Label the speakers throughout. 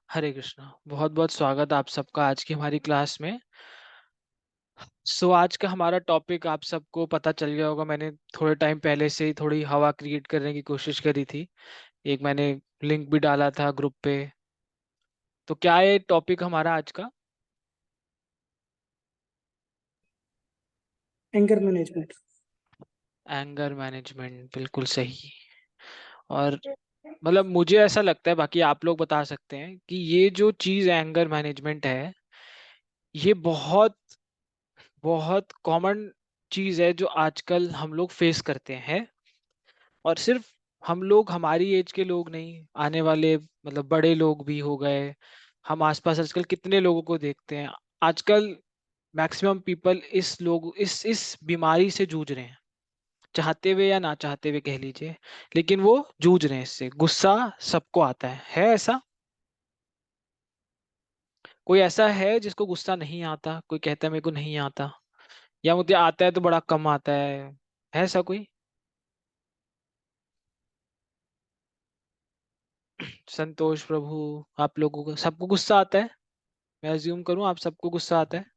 Speaker 1: हरे कृष्णा। बहुत बहुत स्वागत आप सबका आज की हमारी क्लास में। आज का हमारा टॉपिक आप सबको पता चल गया होगा। मैंने थोड़े टाइम पहले से ही थोड़ी हवा क्रिएट करने की कोशिश करी थी। एक मैंने लिंक भी डाला था ग्रुप पे। तो क्या है टॉपिक हमारा आज का?
Speaker 2: Anger management.
Speaker 1: एंगर मैनेजमेंट, बिल्कुल सही। और मतलब मुझे ऐसा लगता है, बाकी आप लोग बता सकते हैं, कि ये जो चीज एंगर मैनेजमेंट है, ये बहुत बहुत कॉमन चीज है जो आजकल हम लोग फेस करते हैं। और सिर्फ हम लोग, हमारी एज के लोग नहीं, आने वाले मतलब बड़े लोग भी हो गए। हम आसपास आजकल कितने लोगों को देखते हैं। आजकल मैक्सिमम पीपल इस बीमारी से जूझ रहे हैं, चाहते हुए या ना चाहते हुए कह लीजिए, लेकिन वो जूझ रहे हैं इससे। गुस्सा सबको आता है ऐसा? कोई ऐसा है जिसको गुस्सा नहीं आता? कोई कहता है मेरे को नहीं आता, या मुझे आता है तो बड़ा कम आता है ऐसा कोई? संतोष प्रभु, आप लोगों को सबको गुस्सा आता है? मैं अज्यूम करूं आप सबको गुस्सा आता है।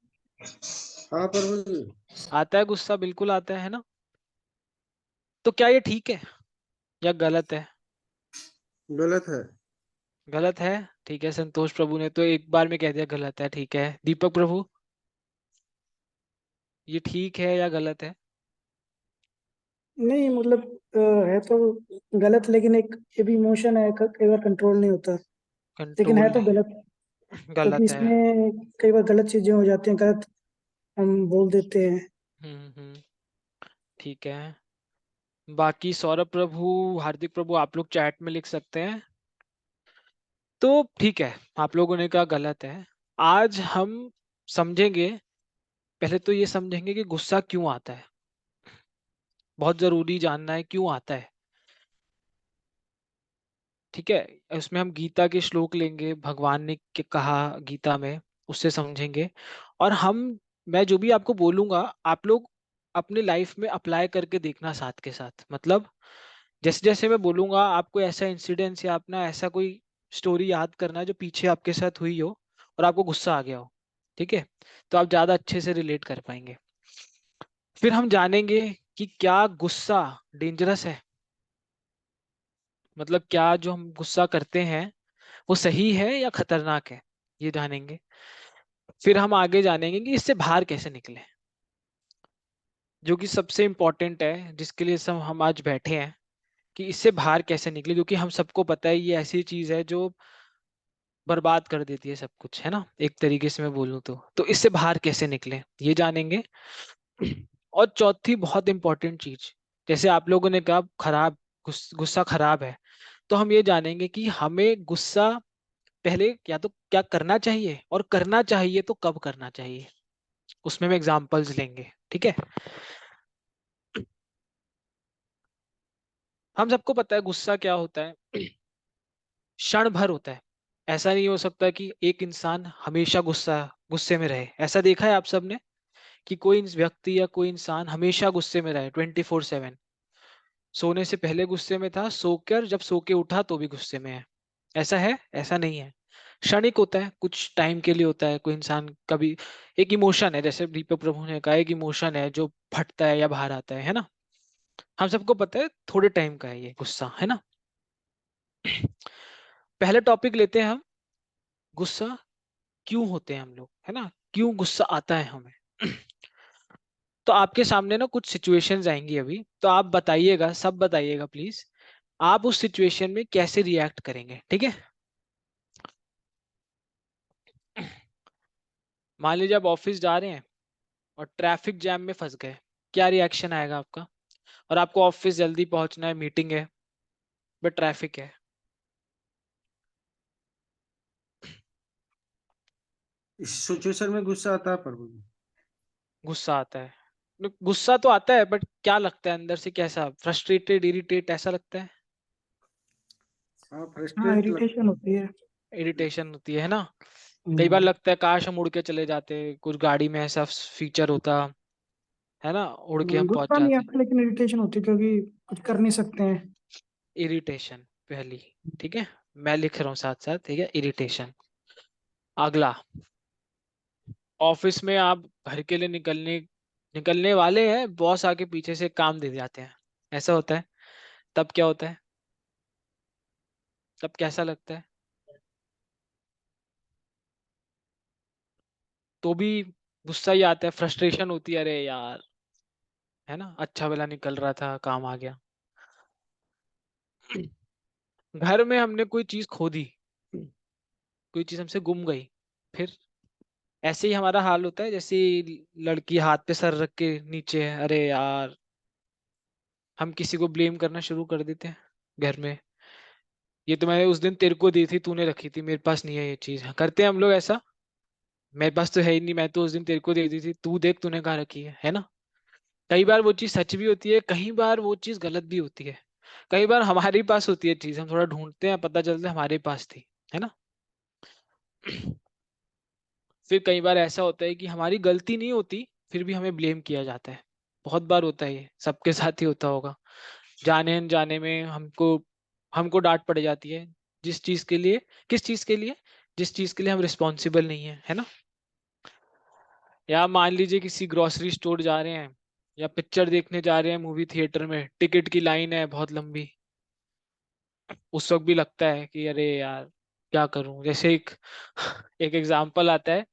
Speaker 3: हाँ प्रभु जी।
Speaker 1: आता है गुस्सा, बिल्कुल आता है ना? तो क्या ये ठीक है या गलत है?
Speaker 3: गलत है।
Speaker 1: गलत है। ठीक है, संतोष प्रभु ने तो एक बार में कह दिया गलत है। ठीक है, दीपक प्रभु, ये ठीक है या गलत है?
Speaker 2: नहीं मतलब है तो गलत, लेकिन एक ये भी इमोशन है, कई बार कंट्रोल नहीं होता। लेकिन है
Speaker 1: कंट्रोल
Speaker 2: तो
Speaker 1: नहीं।
Speaker 2: गलत, क्योंकि
Speaker 1: गलत है।
Speaker 2: इसमें कई बार गलत चीजें हो जाती हैं, गलत हम बोल देते हैं।
Speaker 1: हम्म। ठीक है। बाकी सौरभ प्रभु, हार्दिक प्रभु, आप लोग चैट में लिख सकते हैं। तो ठीक है, आप लोगों ने कहा गलत है। आज हम समझेंगे, पहले तो ये समझेंगे कि गुस्सा क्यों आता है। बहुत जरूरी जानना है क्यों आता है। ठीक है, उसमें हम गीता के श्लोक लेंगे, भगवान ने कहा गीता में, उससे समझेंगे। और हम, मैं जो भी आपको बोलूंगा, आप लोग अपने लाइफ में अप्लाई करके देखना साथ के साथ। मतलब जैसे जैसे मैं बोलूंगा, आपको ऐसा इंसिडेंस या अपना ऐसा कोई स्टोरी याद करना है जो पीछे आपके साथ हुई हो और आपको गुस्सा आ गया हो। ठीक है, तो आप ज्यादा अच्छे से रिलेट कर पाएंगे। फिर हम जानेंगे कि क्या गुस्सा डेंजरस है। मतलब क्या जो हम गुस्सा करते हैं वो सही है या खतरनाक है, ये जानेंगे। फिर हम आगे जानेंगे कि इससे बाहर कैसे निकले, जो कि सबसे इम्पोर्टेंट है, जिसके लिए सब हम आज बैठे हैं। कि इससे बाहर कैसे निकले, क्योंकि हम सबको पता है ये ऐसी चीज है जो बर्बाद कर देती है सब कुछ, है ना, एक तरीके से मैं बोलूँ तो इससे बाहर कैसे निकले ये जानेंगे। और चौथी बहुत इंपॉर्टेंट चीज, जैसे आप लोगों ने कहा खराब, गुस्सा खराब है, तो हम ये जानेंगे कि हमें गुस्सा पहले या तो क्या करना चाहिए, और करना चाहिए तो कब करना चाहिए, उसमें हम एग्जांपल्स लेंगे। ठीक है। हम सबको पता है गुस्सा क्या होता है। क्षण भर होता है। ऐसा नहीं हो सकता कि एक इंसान हमेशा गुस्से में रहे। ऐसा देखा है आप सबने कि कोई व्यक्ति या कोई इंसान हमेशा गुस्से में रहे 24/7? सोने से पहले गुस्से में था, सोकर जब सो के उठा तो भी गुस्से में है। ऐसा है? ऐसा नहीं है। क्षणिक होता है, कुछ टाइम के लिए होता है। कोई इंसान कभी, एक इमोशन है, जैसे दीपक प्रभु ने कहा, एक इमोशन है जो फटता है या बाहर आता है ना। हम सबको पता है थोड़े टाइम का है ये गुस्सा, है ना। पहले टॉपिक लेते हैं हम, गुस्सा क्यों होते हैं हम लोग, है ना, क्यों गुस्सा आता है हमें। तो आपके सामने ना कुछ सिचुएशंस आएंगी अभी, तो आप बताइएगा, सब बताइएगा प्लीज, आप उस सिचुएशन में कैसे रिएक्ट करेंगे। ठीक है। मान लीजिए आप ऑफिस जा रहे हैं और ट्रैफिक जैम में फंस गए, क्या रिएक्शन आएगा आपका? और आपको ऑफिस जल्दी पहुंचना है, मीटिंग है, बट ट्रैफिक है।
Speaker 3: इस सिचुएशन में गुस्सा आता है प्रभु जी।
Speaker 1: गुस्सा आता है। गुस्सा तो आता है, बट क्या लगता है अंदर से, कैसा, फ्रस्ट्रेटेड, इरिटेट, ऐसा लगता है?
Speaker 3: हाँ
Speaker 2: हाँ,
Speaker 3: फ्रस्ट्रेट लगता
Speaker 2: इरिटेशन
Speaker 3: है।
Speaker 2: होती है।
Speaker 1: इरिटेशन होती है ना। कई बार
Speaker 2: हम्म।
Speaker 1: लगता है काश हम उड़ के चले जाते, कुछ गाड़ी में ऐसा फीचर होता, है ना, उड़ के हम पहुंच
Speaker 2: गुस्सा नहीं
Speaker 1: जाते।
Speaker 2: आता, लेकिन इरिटेशन होती है, क्योंकि कुछ कर नहीं सकते हैं।
Speaker 1: इरिटेशन पहली। ठीक है, मैं लिख रहा हूँ साथ साथ, ठीक है, इरिटेशन। अगला, ऑफिस में आप घर के लिए निकलने निकलने वाले हैं, बॉस आके पीछे से काम दे जाते हैं, ऐसा होता है, तब क्या होता है, तब कैसा लगता है? तो भी गुस्सा ही आता है, फ्रस्ट्रेशन होती है, अरे यार, है ना, अच्छा भला निकल रहा था, काम आ गया। घर में हमने कोई चीज खो दी, कोई चीज हमसे गुम गई, फिर ऐसे ही हमारा हाल होता है जैसे लड़की हाथ पे सर रख के नीचे है, अरे यार, हम किसी को ब्लेम करना शुरू कर देते हैं घर में। ये तो मैंने उस दिन तेरे को दी थी, तूने रखी थी, मेरे पास नहीं है ये चीज, करते हैं हम लोग ऐसा। मेरे पास तो है ही नहीं, मैं तो उस दिन तेरे को दे दी थी, तू देख तूने कहाँ रखी है ना। कई बार वो चीज सच भी होती है, कई बार वो चीज गलत भी होती है। कई बार हमारे पास होती है चीज, हम थोड़ा ढूंढते हैं, पता चलता है हमारे पास थी, है ना। फिर कई बार ऐसा होता है कि हमारी गलती नहीं होती, फिर भी हमें ब्लेम किया जाता है। बहुत बार होता है, ये सबके साथ ही होता होगा। जाने अनजाने में हमको हमको डांट पड़ जाती है, जिस चीज के लिए, किस चीज के लिए, जिस चीज के लिए हम रिस्पॉन्सिबल नहीं है, है ना। या मान लीजिए किसी ग्रोसरी स्टोर जा रहे हैं, या पिक्चर देखने जा रहे हैं मूवी थिएटर में, टिकट की लाइन है बहुत लंबी, उस वक्त भी लगता है कि अरे यार, क्या करूं। जैसे एक एक एग्जांपल आता है,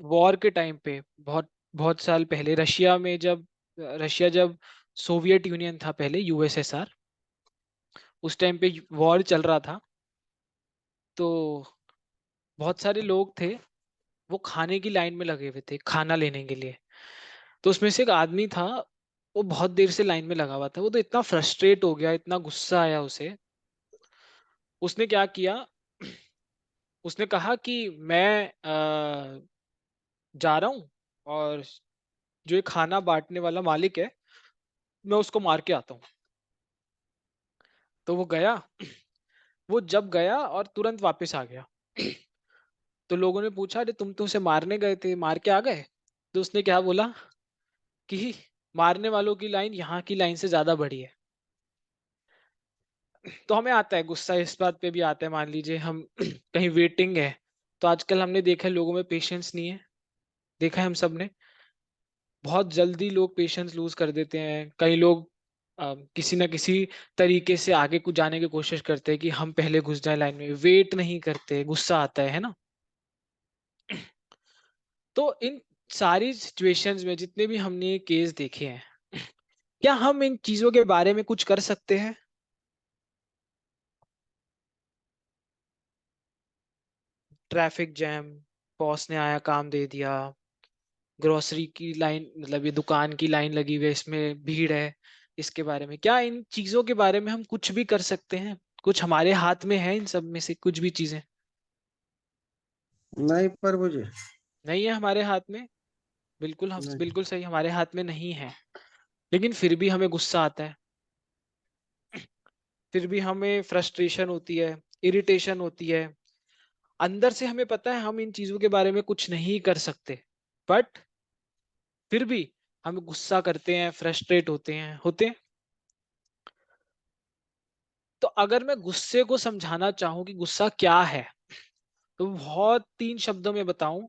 Speaker 1: वॉर के टाइम पे, बहुत बहुत साल पहले, रशिया जब सोवियत यूनियन था पहले, यूएसएसआर, उस टाइम पे वॉर चल रहा था। तो बहुत सारे लोग थे, वो खाने की लाइन में लगे हुए थे, खाना लेने के लिए। तो उसमें से एक आदमी था, वो बहुत देर से लाइन में लगा हुआ था, वो तो इतना फ्रस्ट्रेट हो गया, इतना गुस्सा आया उसे। उसने क्या किया, उसने कहा कि मैं जा रहा हूँ, और जो ये खाना बांटने वाला मालिक है, मैं उसको मार के आता हूँ। तो वो गया, वो जब गया और तुरंत वापस आ गया। तो लोगों ने पूछा, अरे तुम तो उसे मारने गए थे, मार के आ गए? तो उसने क्या बोला कि मारने वालों की लाइन यहाँ की लाइन से ज्यादा बड़ी है। तो हमें आता है गुस्सा, इस बात पे भी आता है, मान लीजिए हम कहीं वेटिंग है, तो आजकल हमने देखा है लोगों में पेशेंस नहीं है, देखा है हम सब ने, बहुत जल्दी लोग पेशेंस लूज कर देते हैं। कई लोग किसी ना किसी तरीके से आगे कुछ जाने की कोशिश करते हैं कि हम पहले घुस जाए लाइन में, वेट नहीं करते, गुस्सा आता है ना। तो इन सारी सिचुएशंस में जितने भी हमने ये केस देखे हैं, क्या हम इन चीजों के बारे में कुछ कर सकते हैं? ट्रैफिक जैम, बॉस ने आया काम दे दिया, ग्रोसरी की लाइन, मतलब ये दुकान की लाइन लगी हुई है, इसमें भीड़ है, इसके बारे में, क्या इन चीजों के बारे में हम कुछ भी कर सकते हैं? कुछ हमारे हाथ में है इन सब में से कुछ भी चीजें?
Speaker 3: नहीं प्रभु जी।
Speaker 1: नहीं है हमारे हाथ में, बिल्कुल, हम
Speaker 3: नहीं।
Speaker 1: बिल्कुल सही, हमारे हाथ में नहीं है। लेकिन फिर भी हमें गुस्सा आता है, फिर भी हमें फ्रस्ट्रेशन होती है, इरिटेशन होती है। अंदर से हमें पता है हम इन चीजों के बारे में कुछ नहीं कर सकते, बट फिर भी हम गुस्सा करते हैं, फ्रस्ट्रेट होते हैं। तो अगर मैं गुस्से को समझाना चाहूं कि गुस्सा क्या है, तो बहुत 3 शब्दों में बताऊं,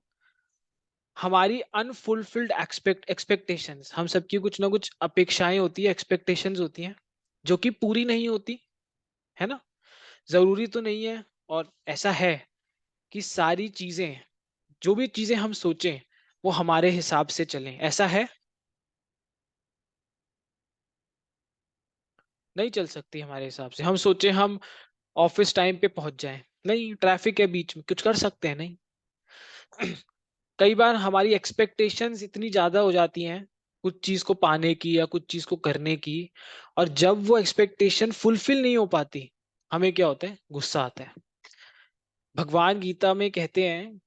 Speaker 1: हमारी अनफुलफिल्ड एक्सपेक्टेशंस, हम सबकी कुछ ना कुछ अपेक्षाएं होती है, एक्सपेक्टेशंस होती हैं, जो कि पूरी नहीं होती, है ना। जरूरी तो नहीं है, और ऐसा है कि सारी चीजें, जो भी चीजें हम सोचें, वो हमारे हिसाब से चलें, ऐसा है? नहीं चल सकती हमारे हिसाब से। हम सोचे हम ऑफिस टाइम पे पहुंच जाएं, नहीं, ट्रैफिक है बीच में, कुछ कर सकते हैं? नहीं। कई बार हमारी एक्सपेक्टेशंस इतनी ज्यादा हो जाती हैं कुछ चीज को पाने की या कुछ चीज को करने की, और जब वो एक्सपेक्टेशन फुलफिल नहीं हो पाती, हमें क्या होता है, गुस्सा आता है। भगवान गीता में कहते हैं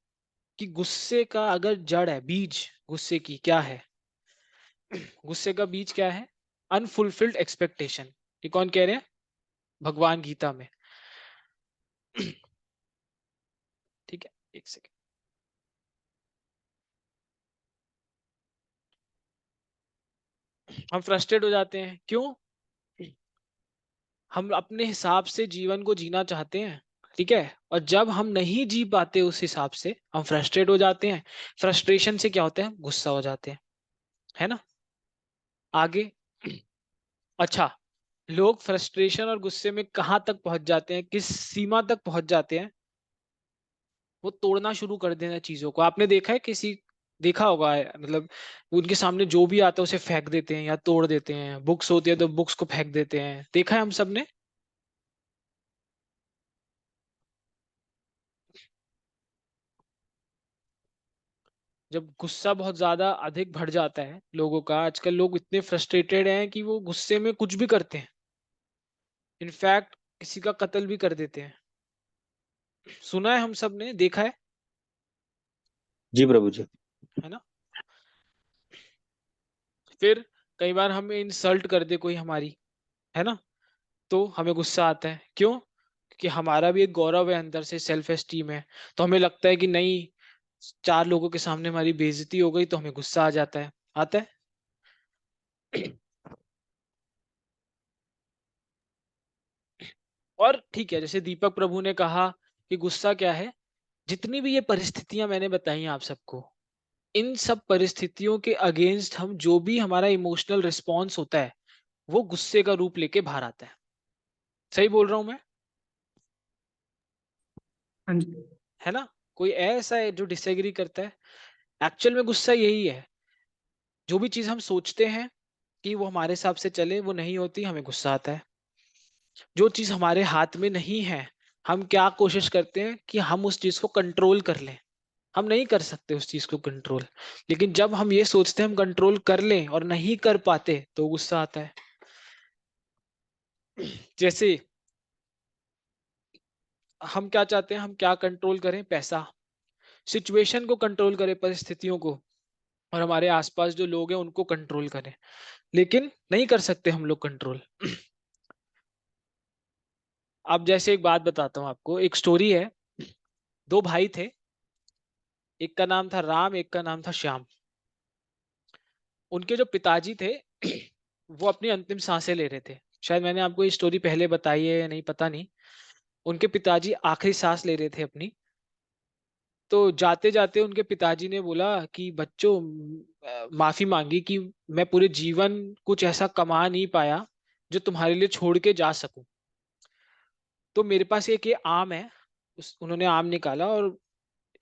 Speaker 1: कि गुस्से का अगर जड़ है, बीज गुस्से की क्या है, गुस्से का बीज क्या है? Unfulfilled expectation. ये कौन कह रहे हैं? भगवान गीता में। ठीक है, एक सेकेंड। हम फ्रस्ट्रेट हो जाते हैं, क्यों? हम अपने हिसाब से जीवन को जीना चाहते हैं, ठीक है, और जब हम नहीं जी पाते उस हिसाब से हम फ्रस्ट्रेट हो जाते हैं। फ्रस्ट्रेशन से क्या होता है, गुस्सा हो जाते हैं, है ना। आगे, अच्छा, लोग फ्रस्ट्रेशन और गुस्से में कहाँ तक पहुंच जाते हैं, किस सीमा तक पहुंच जाते हैं, वो तोड़ना शुरू कर देना चीजों को। आपने देखा है किसी, देखा होगा, मतलब उनके सामने जो भी आता है उसे फेंक देते हैं या तोड़ देते हैं। बुक्स होती है तो बुक्स को फेंक देते हैं, देखा है हम सब ने। जब गुस्सा बहुत ज्यादा अधिक बढ़ जाता है लोगों का, आजकल लोग इतने फ्रस्ट्रेटेड हैं कि वो गुस्से में कुछ भी करते हैं, इनफैक्ट किसी का कत्ल भी कर देते हैं। सुना है, हम सब ने देखा
Speaker 4: जी प्रभु जी।
Speaker 1: है ना। फिर कई बार हमें इंसल्ट कर दे कोई हमारी, है ना, तो हमें गुस्सा आता है। क्यों? क्योंकि हमारा भी एक गौरव है अंदर से, सेल्फ एस्टीम है, तो हमें लगता है कि नहीं, चार लोगों के सामने हमारी बेइज्जती हो गई, तो हमें गुस्सा आ जाता है, आता है। और ठीक है, जैसे दीपक प्रभु ने कहा कि गुस्सा क्या है, जितनी भी ये परिस्थितियां मैंने बताई आप सबको, इन सब परिस्थितियों के अगेंस्ट हम जो भी हमारा इमोशनल रिस्पॉन्स होता है, वो गुस्से का रूप लेके बाहर आता है। सही बोल रहा हूं मैं?
Speaker 2: हाँ जी।
Speaker 1: है ना। कोई ऐसा है जो डिसएग्री करता है? एक्चुअल में गुस्सा यही है, जो भी चीज हम सोचते हैं कि वो हमारे हिसाब से चले, वो नहीं होती, हमें गुस्सा आता है। जो चीज हमारे हाथ में नहीं है, हम क्या कोशिश करते हैं कि हम उस चीज को कंट्रोल कर लें। हम नहीं कर सकते उस चीज को कंट्रोल, लेकिन जब हम ये सोचते हैं हम कंट्रोल कर लें और नहीं कर पाते, तो गुस्सा आता है। जैसे हम क्या चाहते हैं, हम क्या कंट्रोल करें, पैसा, सिचुएशन को कंट्रोल करें, परिस्थितियों को, और हमारे आसपास जो लोग हैं उनको कंट्रोल करें, लेकिन नहीं कर सकते हम लोग कंट्रोल। अब जैसे एक बात बताता हूँ आपको, एक स्टोरी है। दो भाई थे, एक का नाम था राम, एक का नाम था श्याम। उनके जो पिताजी थे वो अपनी अंतिम सांसें ले रहे थे। शायद मैंने आपको ये स्टोरी पहले बताई है या नहीं, पता नहीं। उनके पिताजी आखिरी सांस ले रहे थे अपनी। तो जाते जाते उनके पिताजी ने बोला कि बच्चों, माफी मांगी कि मैं पूरे जीवन कुछ ऐसा कमा नहीं पाया जो तुम्हारे लिए छोड़ के जा सकूं। तो मेरे पास एक ये आम है। उन्होंने आम निकाला और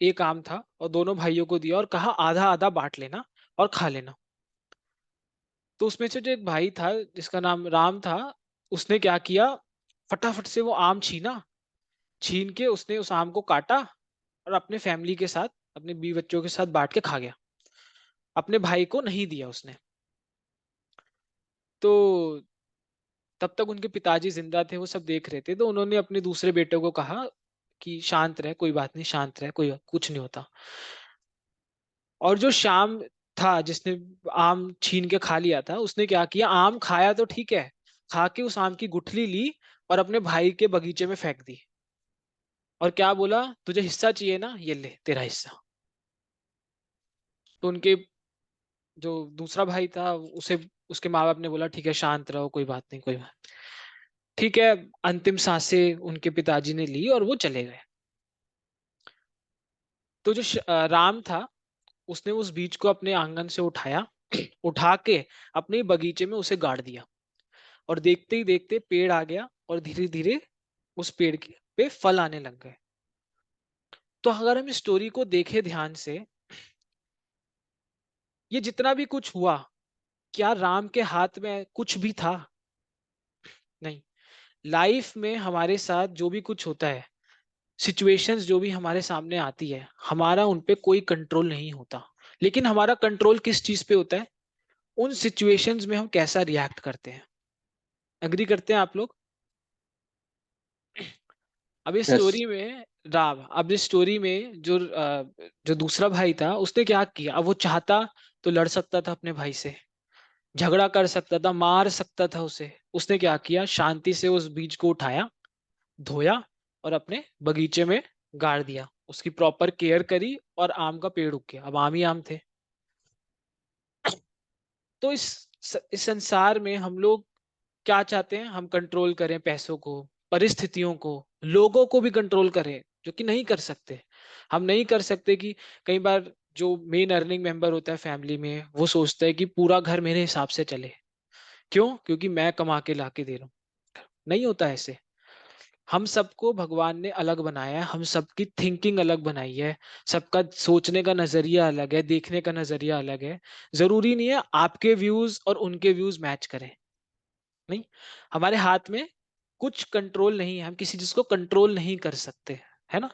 Speaker 1: एक आम था, और दोनों भाइयों को दिया और कहा आधा आधा बांट लेना और खा लेना। तो उसमें से जो एक भाई था जिसका नाम राम था, उसने क्या किया, फटाफट से वो आम छीना, छीन के उसने उस आम को काटा और अपने फैमिली के साथ, अपने बीवी बच्चों के साथ बांट के खा गया। अपने भाई को नहीं दिया उसने। तो तब तक उनके पिताजी जिंदा थे, वो सब देख रहे थे। तो उन्होंने अपने दूसरे बेटे को कहा कि शांत रहे, कोई बात नहीं, शांत रहे, कोई कुछ नहीं होता। और जो श्याम था जिसने आम छीन के खा लिया था, उसने क्या किया, आम खाया तो ठीक है, खा के उस आम की गुठली ली और अपने भाई के बगीचे में फेंक दी। और क्या बोला, तुझे हिस्सा चाहिए ना, ये ले तेरा हिस्सा। तो उनके जो दूसरा भाई था उसे, उसके माँ बाप ने बोला ठीक है, शांत रहो, कोई बात नहीं, कोई बात। ठीक है, अंतिम सांसें उनके पिताजी ने ली और वो चले गए। तो जो राम था, उसने उस बीज को अपने आंगन से उठाया, उठा के अपने बगीचे में उसे गाड़ दिया। और देखते ही देखते पेड़ आ गया और धीरे धीरे उस पेड़ के पे फल आने लग गए। तो अगर हम इस स्टोरी को देखें ध्यान से, ये जितना भी कुछ हुआ, क्या राम के हाथ में कुछ भी था? नहीं। लाइफ में हमारे साथ जो भी कुछ होता है, सिचुएशंस जो भी हमारे सामने आती है, हमारा उन पे कोई कंट्रोल नहीं होता। लेकिन हमारा कंट्रोल किस चीज पे होता है, उन सिचुएशंस में हम कैसा रिएक्ट करते हैं। एग्री करते हैं आप लोग? अब इस
Speaker 4: यस।
Speaker 1: स्टोरी में राम, अब इस स्टोरी में जो दूसरा भाई था, उसने क्या किया, अब वो चाहता तो लड़ सकता था अपने भाई से, झगड़ा कर सकता था, मार सकता था उसे। उसने क्या किया, शांति से उस बीज को उठाया, धोया और अपने बगीचे में गाड़ दिया, उसकी प्रॉपर केयर करी और आम का पेड़ उग गया। अब आम ही आम थे। तो इस संसार में हम लोग क्या चाहते हैं हम? कंट्रोल करें पैसों को, परिस्थितियों को, लोगों को भी कंट्रोल करें, जो कि नहीं कर सकते। हम नहीं कर सकते कि कई बार जो मेन अर्निंग मेंबर होता है फैमिली में, वो सोचता है कि पूरा घर मेरे हिसाब से चले। क्यों? क्योंकि मैं कमा के ला के दे रहा हूँ। नहीं होता ऐसे। हम सबको भगवान ने अलग बनाया है, हम सबकी थिंकिंग अलग बनाई है, सबका सोचने का नजरिया अलग है, देखने का नजरिया अलग है। जरूरी नहीं है आपके व्यूज और उनके व्यूज मैच करें। नहीं, हमारे हाथ में कुछ कंट्रोल नहीं है, हम किसी चीज को कंट्रोल नहीं कर सकते, है ना।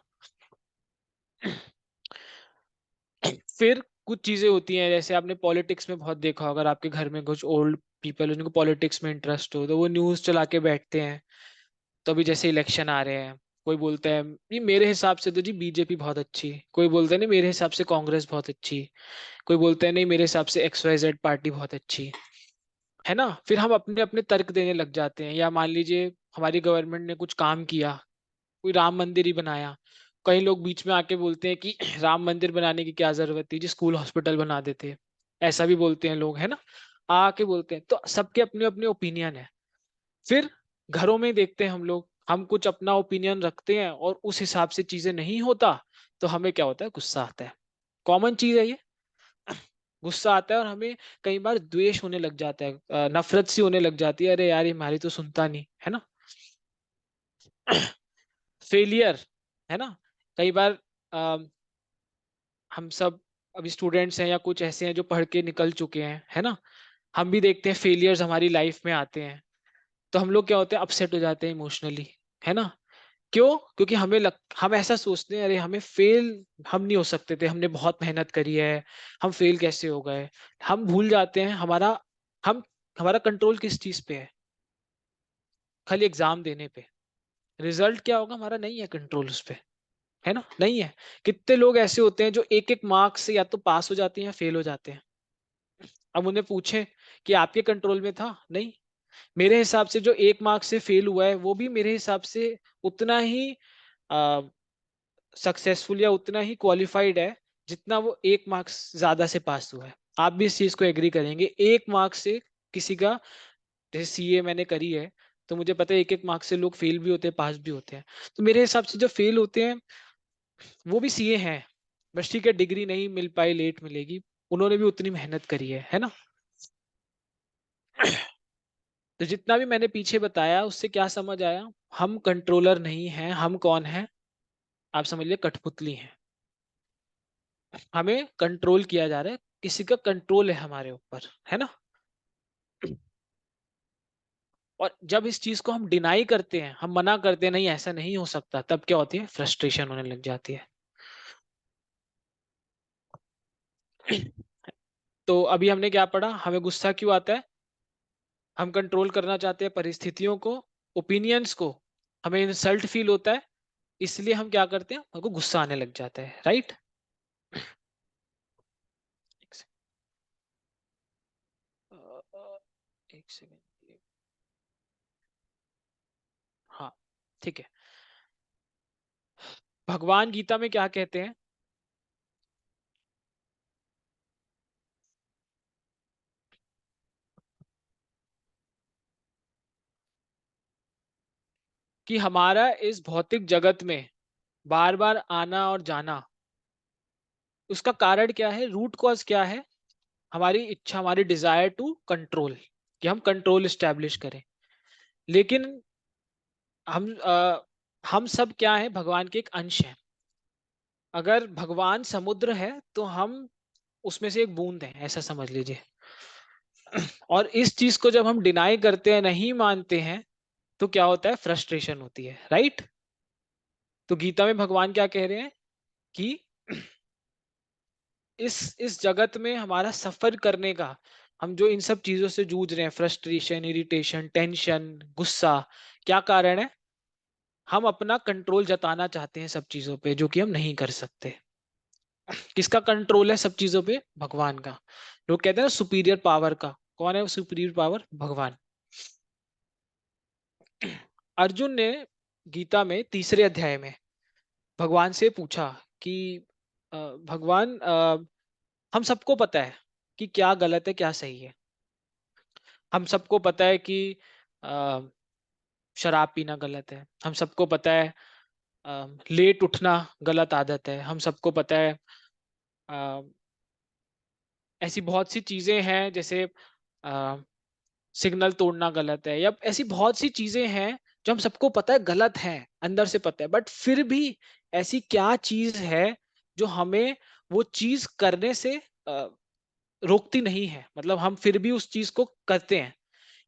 Speaker 1: फिर कुछ चीजें होती हैं, जैसे आपने पॉलिटिक्स में बहुत देखा होगा, अगर आपके घर में कुछ ओल्ड पीपल उनको पॉलिटिक्स में इंटरेस्ट हो, तो वो न्यूज चला के बैठते हैं। तो अभी जैसे इलेक्शन आ रहे हैं, कोई बोलता है ये मेरे हिसाब से तो जी बीजेपी बहुत अच्छी, कोई बोलता है नहीं मेरे हिसाब से कांग्रेस बहुत अच्छी, कोई बोलता है नहीं मेरे हिसाब से XYZ पार्टी बहुत अच्छी, है ना। फिर हम अपने अपने तर्क देने लग जाते हैं। या मान लीजिए हमारी गवर्नमेंट ने कुछ काम किया, कोई राम मंदिर ही बनाया, कई लोग बीच में आके बोलते हैं कि राम मंदिर बनाने की क्या जरूरत थी जी, स्कूल हॉस्पिटल बना देते। ऐसा भी बोलते हैं लोग, है ना, आके बोलते हैं। तो सबके अपने अपने ओपिनियन है। फिर घरों में देखते हैं हम लोग, हम कुछ अपना ओपिनियन रखते हैं और उस हिसाब से चीजें नहीं होता, तो हमें क्या होता है? गुस्सा आता है। कॉमन चीज है ये। गुस्सा आता है और हमें कई बार द्वेष होने लग जाता है, नफरत सी होने लग जाती है, अरे यार ये हमारी तो सुनता नहीं, है ना। फेलियर, है ना। कई बार हम सब अभी स्टूडेंट्स हैं या कुछ ऐसे हैं जो पढ़ के निकल चुके हैं, है ना। हम भी देखते हैं फेलियर्स हमारी लाइफ में आते हैं, तो हम लोग क्या होते हैं? अपसेट हो जाते हैं इमोशनली, है ना। क्यों? क्योंकि हम ऐसा सोचते हैं, अरे हमें फेल हम नहीं हो सकते थे, हमने बहुत मेहनत करी है, हम फेल कैसे हो गए। हम भूल जाते हैं हम हमारा कंट्रोल किस चीज पे है? खाली एग्जाम देने पे। रिजल्ट क्या होगा हमारा नहीं है कंट्रोल उस पे, है ना, नहीं है। कितने लोग ऐसे होते हैं जो एक एक मार्क्स से या तो पास हो जाते हैं या फेल हो जाते हैं। अब उन्हें पूछे कि आपके कंट्रोल में था? नहीं। मेरे हिसाब से जो एक मार्क्स से फेल हुआ है वो भी मेरे हिसाब से उतना ही सक्सेसफुल या उतना ही क्वालिफाइड है जितना वो एक मार्क्स ज्यादा से पास हुआ है। आप भी इस चीज को एग्री करेंगे, एक मार्क्स से किसी का, जैसे CA मैंने करी है, तो मुझे पता है एक एक मार्क्स से लोग फेल भी होते हैं, पास भी होते हैं। तो मेरे हिसाब से जो फेल होते हैं वो भी CA हैं, बस ठीक है डिग्री नहीं मिल पाई, लेट मिलेगी, उन्होंने भी उतनी मेहनत करी है ना। तो जितना भी मैंने पीछे बताया उससे क्या समझ आया? हम कंट्रोलर नहीं हैं, हम कौन हैं? आप समझ लिए, कठपुतली हैं। हमें कंट्रोल किया जा रहा है, किसी का कंट्रोल है हमारे ऊपर, है ना। और जब इस चीज को हम डिनाई करते हैं, हम मना करते हैं नहीं ऐसा नहीं हो सकता, तब क्या होती है? फ्रस्ट्रेशन होने लग जाती है। तो अभी हमने क्या पढ़ा? हमें गुस्सा क्यों आता है? हम कंट्रोल करना चाहते हैं परिस्थितियों को, ओपिनियंस को। हमें इंसल्ट फील होता है, इसलिए हम क्या करते हैं? हमको गुस्सा आने लग जाता है, राइट। एक सेकेंड। हाँ, ठीक है। भगवान गीता में क्या कहते हैं? कि हमारा इस भौतिक जगत में बार बार आना और जाना, उसका कारण क्या है? रूट कॉज क्या है? हमारी इच्छा, हमारी डिजायर टू कंट्रोल, कि हम कंट्रोल स्टैब्लिश करें। लेकिन हम सब क्या है? भगवान के एक अंश हैं। अगर भगवान समुद्र है तो हम उसमें से एक बूंद हैं, ऐसा समझ लीजिए। और इस चीज को जब हम डिनाई करते हैं, नहीं मानते हैं, तो क्या होता है? फ्रस्ट्रेशन होती है, राइट। तो गीता में भगवान क्या कह रहे हैं कि इस जगत में हमारा सफर करने का, हम जो इन सब चीजों से जूझ रहे हैं, फ्रस्ट्रेशन, इरिटेशन, टेंशन, गुस्सा, क्या कारण है? हम अपना कंट्रोल जताना चाहते हैं सब चीजों पे, जो कि हम नहीं कर सकते। किसका कंट्रोल है सब चीजों पे? भगवान का। लोग कहते हैं ना सुपीरियर पावर का। कौन है वो सुपीरियर पावर? भगवान। अर्जुन ने गीता में तीसरे अध्याय में भगवान से पूछा कि भगवान, हम सबको पता है कि क्या गलत है क्या सही है। हम सबको पता है कि शराब पीना गलत है, हम सबको पता है। लेट उठना गलत आदत है, हम सबको पता है। अ, ऐसी बहुत सी चीजें हैं, जैसे सिग्नल तोड़ना गलत है, या ऐसी बहुत सी चीजें हैं जो हम सबको पता है गलत है, अंदर से पता है, बट फिर भी ऐसी क्या चीज है जो हमें वो चीज करने से रोकती नहीं है, मतलब हम फिर भी उस चीज को करते हैं।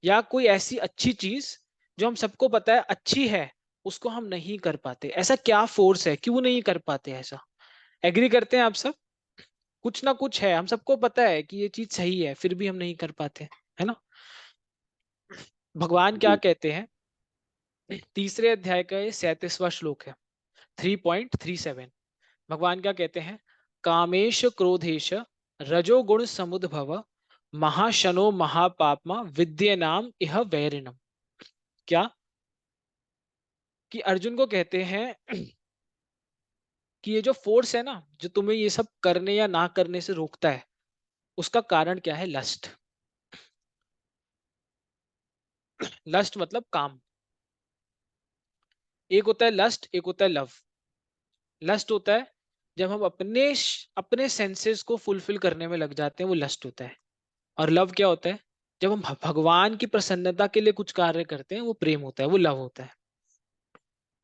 Speaker 1: या कोई ऐसी अच्छी चीज जो हम सबको पता है अच्छी है, उसको हम नहीं कर पाते, ऐसा क्या फोर्स है, क्यों नहीं कर पाते ऐसा? एग्री करते हैं आप सब? कुछ ना कुछ है, हम सबको पता है कि ये चीज सही है, फिर भी हम नहीं कर पाते, है ना? भगवान क्या
Speaker 3: जी।
Speaker 1: कहते हैं? तीसरे अध्याय का ये 37वां श्लोक है, 3.37। भगवान क्या कहते हैं? कामेश क्रोधेश रजोगुण समुद्भव महाशनो महापापमा विद्ये नाम इह वैरिणम। क्या? कि अर्जुन को कहते हैं कि ये जो फोर्स है ना, जो तुम्हें ये सब करने या ना करने से रोकता है, उसका कारण क्या है? लस्ट। लस्ट मतलब काम। एक होता है लस्ट, एक होता है लव। लस्ट होता है जब हम अपने सेंसेस को फुलफिल करने में लग जाते हैं, वो लस्ट होता है। और लव क्या होता है? जब हम भगवान की प्रसन्नता के लिए कुछ कार्य करते हैं, वो प्रेम होता है, वो लव होता है।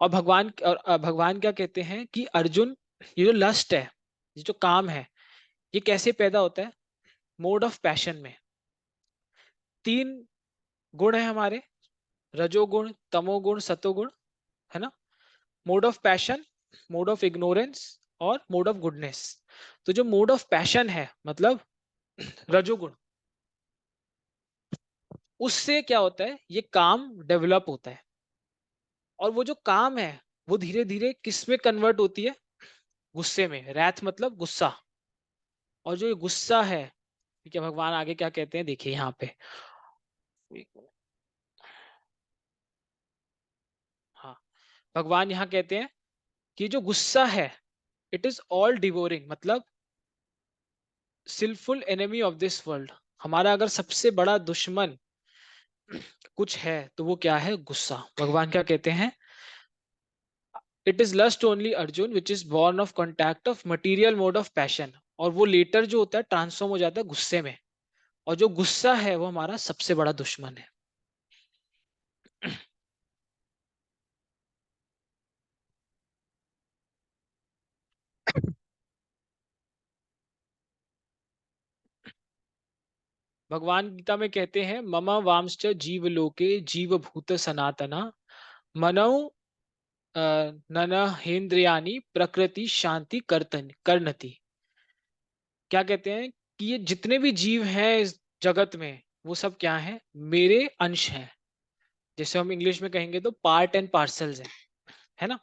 Speaker 1: भगवान क्या कहते हैं कि अर्जुन, ये जो लस्ट है, ये जो काम है, ये कैसे पैदा होता है? मोड ऑफ पैशन में। तीन गुण है हमारे, रजोगुण, तमोगुण, सतोगुण, है ना? Mode of passion, mode of ignorance और मोड ऑफ गुडनेस। तो जो मोड ऑफ पैशन है, मतलब रजोगुण, उससे क्या होता है? ये काम डेवलप होता है। और वो जो काम है, वो धीरे धीरे किस में कन्वर्ट होती है? गुस्से में। रैथ मतलब गुस्सा। और जो ये गुस्सा है, ठीक है, भगवान आगे क्या कहते हैं देखिए यहाँ पे। हाँ, भगवान यहाँ कहते हैं कि जो गुस्सा है, इट इज ऑल डिवोरिंग, मतलब सिलफुल एनिमी ऑफ दिस वर्ल्ड। हमारा अगर सबसे बड़ा दुश्मन कुछ है तो वो क्या है? गुस्सा। भगवान क्या कहते हैं? It is lust only Arjun which is born of contact of material mode of passion. और वो लेटर जो होता है ट्रांसफॉर्म हो जाता है गुस्से में। और जो गुस्सा है वो हमारा सबसे बड़ा दुश्मन है। भगवान गीता में कहते हैं, मम वांश्च जीव लोके जीव भूत सनातना मनो ननहेन्द्रियाणि प्रकृति शांति कर्तन करनति। क्या कहते हैं? कि ये जितने भी जीव हैं इस जगत में, वो सब क्या है? मेरे अंश हैं। जैसे हम इंग्लिश में कहेंगे तो पार्ट एंड पार्सल्स है ना?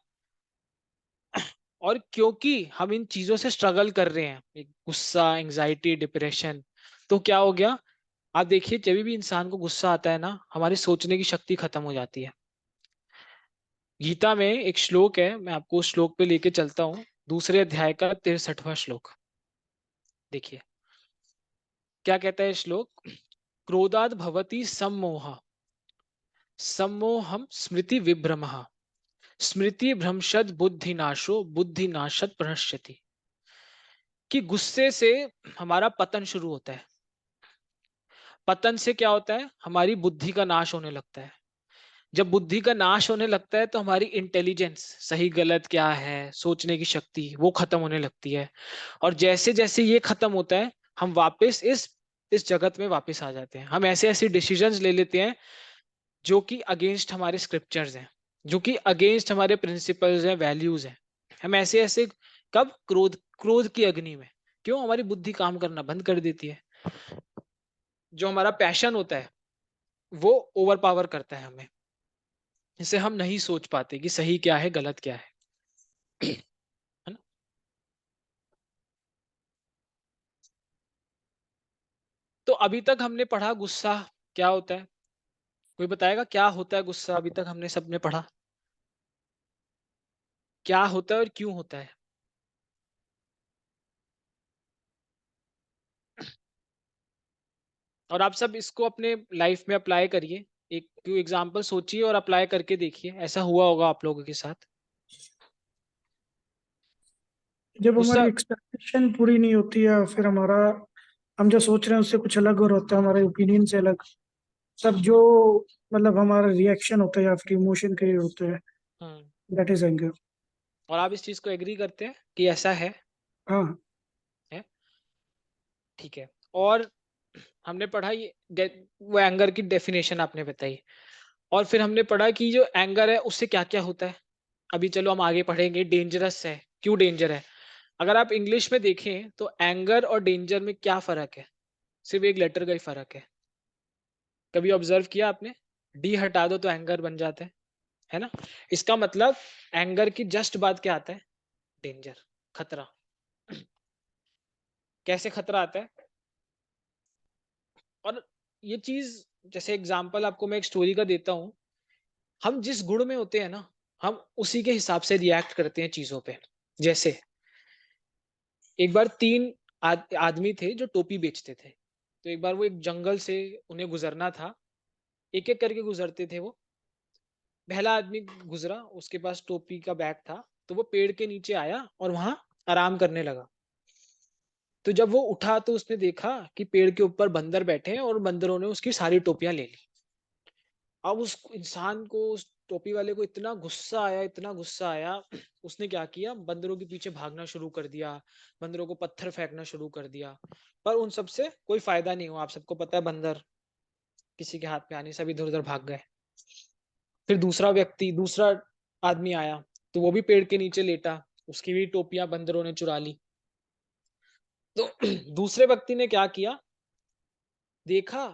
Speaker 1: और क्योंकि हम इन चीजों से स्ट्रगल कर रहे हैं, एक गुस्सा, एंजाइटी, डिप्रेशन, तो क्या हो गया? आप देखिए, जब भी इंसान को गुस्सा आता है ना, हमारी सोचने की शक्ति खत्म हो जाती है। गीता में एक श्लोक है, मैं आपको उस श्लोक पे लेके चलता हूँ। दूसरे अध्याय का 63वां श्लोक देखिए। क्या कहता है श्लोक? क्रोधाद भवति सम्मोह, सम्मोहम स्मृति विभ्रमः, स्मृति भ्रंशद बुद्धिनाशो, बुद्धिनाशत प्रणश्यति। कि गुस्से से हमारा पतन शुरू होता है। पतन से क्या होता है? हमारी बुद्धि का नाश होने लगता है। जब बुद्धि का नाश होने लगता है तो हमारी इंटेलिजेंस, सही गलत क्या है, सोचने की शक्ति, वो खत्म होने लगती है। और जैसे जैसे ये खत्म होता है, हम वापस इस जगत में वापस आ जाते हैं। हम ऐसे ऐसे डिसीजंस ले लेते हैं जो कि अगेंस्ट हमारे स्क्रिप्चर्स हैं, जो कि अगेंस्ट हमारे प्रिंसिपल्स हैं, वैल्यूज हैं। हम ऐसे ऐसे, कब? क्रोध, क्रोध की अग्नि में। क्यों? हमारी बुद्धि काम करना बंद कर देती है। जो हमारा पैशन होता है, वो ओवर पावर करता है हमें। इससे हम नहीं सोच पाते कि सही क्या है, गलत क्या है। है ना? तो अभी तक हमने पढ़ा गुस्सा क्या होता है। कोई बताएगा क्या होता है गुस्सा? अभी तक हमने सबने पढ़ा क्या होता है और क्यों होता है। और आप सब इसको अपने लाइफ में अप्लाई करिए। एक एग्जांपल सोचिए और अप्लाई करके देखिए, ऐसा हुआ होगा आप लोगों के साथ।
Speaker 2: जब
Speaker 1: गुस्सा।
Speaker 2: हमारी एक्सपेक्टेशन पूरी नहीं होती है, फिर हमारा हम जो सोच रहे हैं उससे कुछ अलग और होता है, हमारे ओपिनियन से अलग, सब जो मतलब हमारा रिएक्शन होता है या फिर इमोशन क्रिएट होते हैं,
Speaker 1: हम्म।
Speaker 2: That is anger.
Speaker 1: और आप इस चीज को एग्री करते हैं कि ऐसा
Speaker 2: हाँ।
Speaker 1: है? ठीक है। और हमने पढ़ा ये वो एंगर की डेफिनेशन आपने बताई, और फिर हमने पढ़ा कि जो एंगर है उससे क्या क्या होता है। अभी चलो हम आगे पढ़ेंगे डेंजरस है, क्यों डेंजर है। अगर आप इंग्लिश में देखें तो एंगर और डेंजर में क्या फर्क है? सिर्फ एक लेटर का ही फर्क है। कभी ऑब्जर्व किया आपने? डी हटा दो तो एंगर बन जाता है ना। इसका मतलब एंगर की जस्ट बाद क्या आता है? डेंजर, खतरा। कैसे खतरा आता है? और ये चीज, जैसे एग्जांपल आपको मैं एक स्टोरी का देता हूँ। हम जिस गुण में होते हैं ना, हम उसी के हिसाब से रिएक्ट करते हैं चीजों पे। जैसे एक बार तीन आदमी थे जो टोपी बेचते थे। तो एक बार वो एक जंगल से उन्हें गुजरना था, एक एक करके गुजरते थे वो। पहला आदमी गुजरा, उसके पास टोपी का बैग था, तो वो पेड़ के नीचे आया और वहां आराम करने लगा। तो जब वो उठा तो उसने देखा कि पेड़ के ऊपर बंदर बैठे हैं और बंदरों ने उसकी सारी टोपियां ले ली। अब उस इंसान को, उस टोपी वाले को इतना गुस्सा आया, इतना गुस्सा आया, उसने क्या किया, बंदरों के पीछे भागना शुरू कर दिया, बंदरों को पत्थर फेंकना शुरू कर दिया। पर उन सब से कोई फायदा नहीं हुआ। आप सबको पता है बंदर किसी के हाथ में आने, सब इधर उधर भाग गए। फिर दूसरा आदमी आया, तो वो भी पेड़ के नीचे लेटा, उसकी भी टोपियां बंदरों ने चुरा ली। तो दूसरे व्यक्ति ने क्या किया, देखा,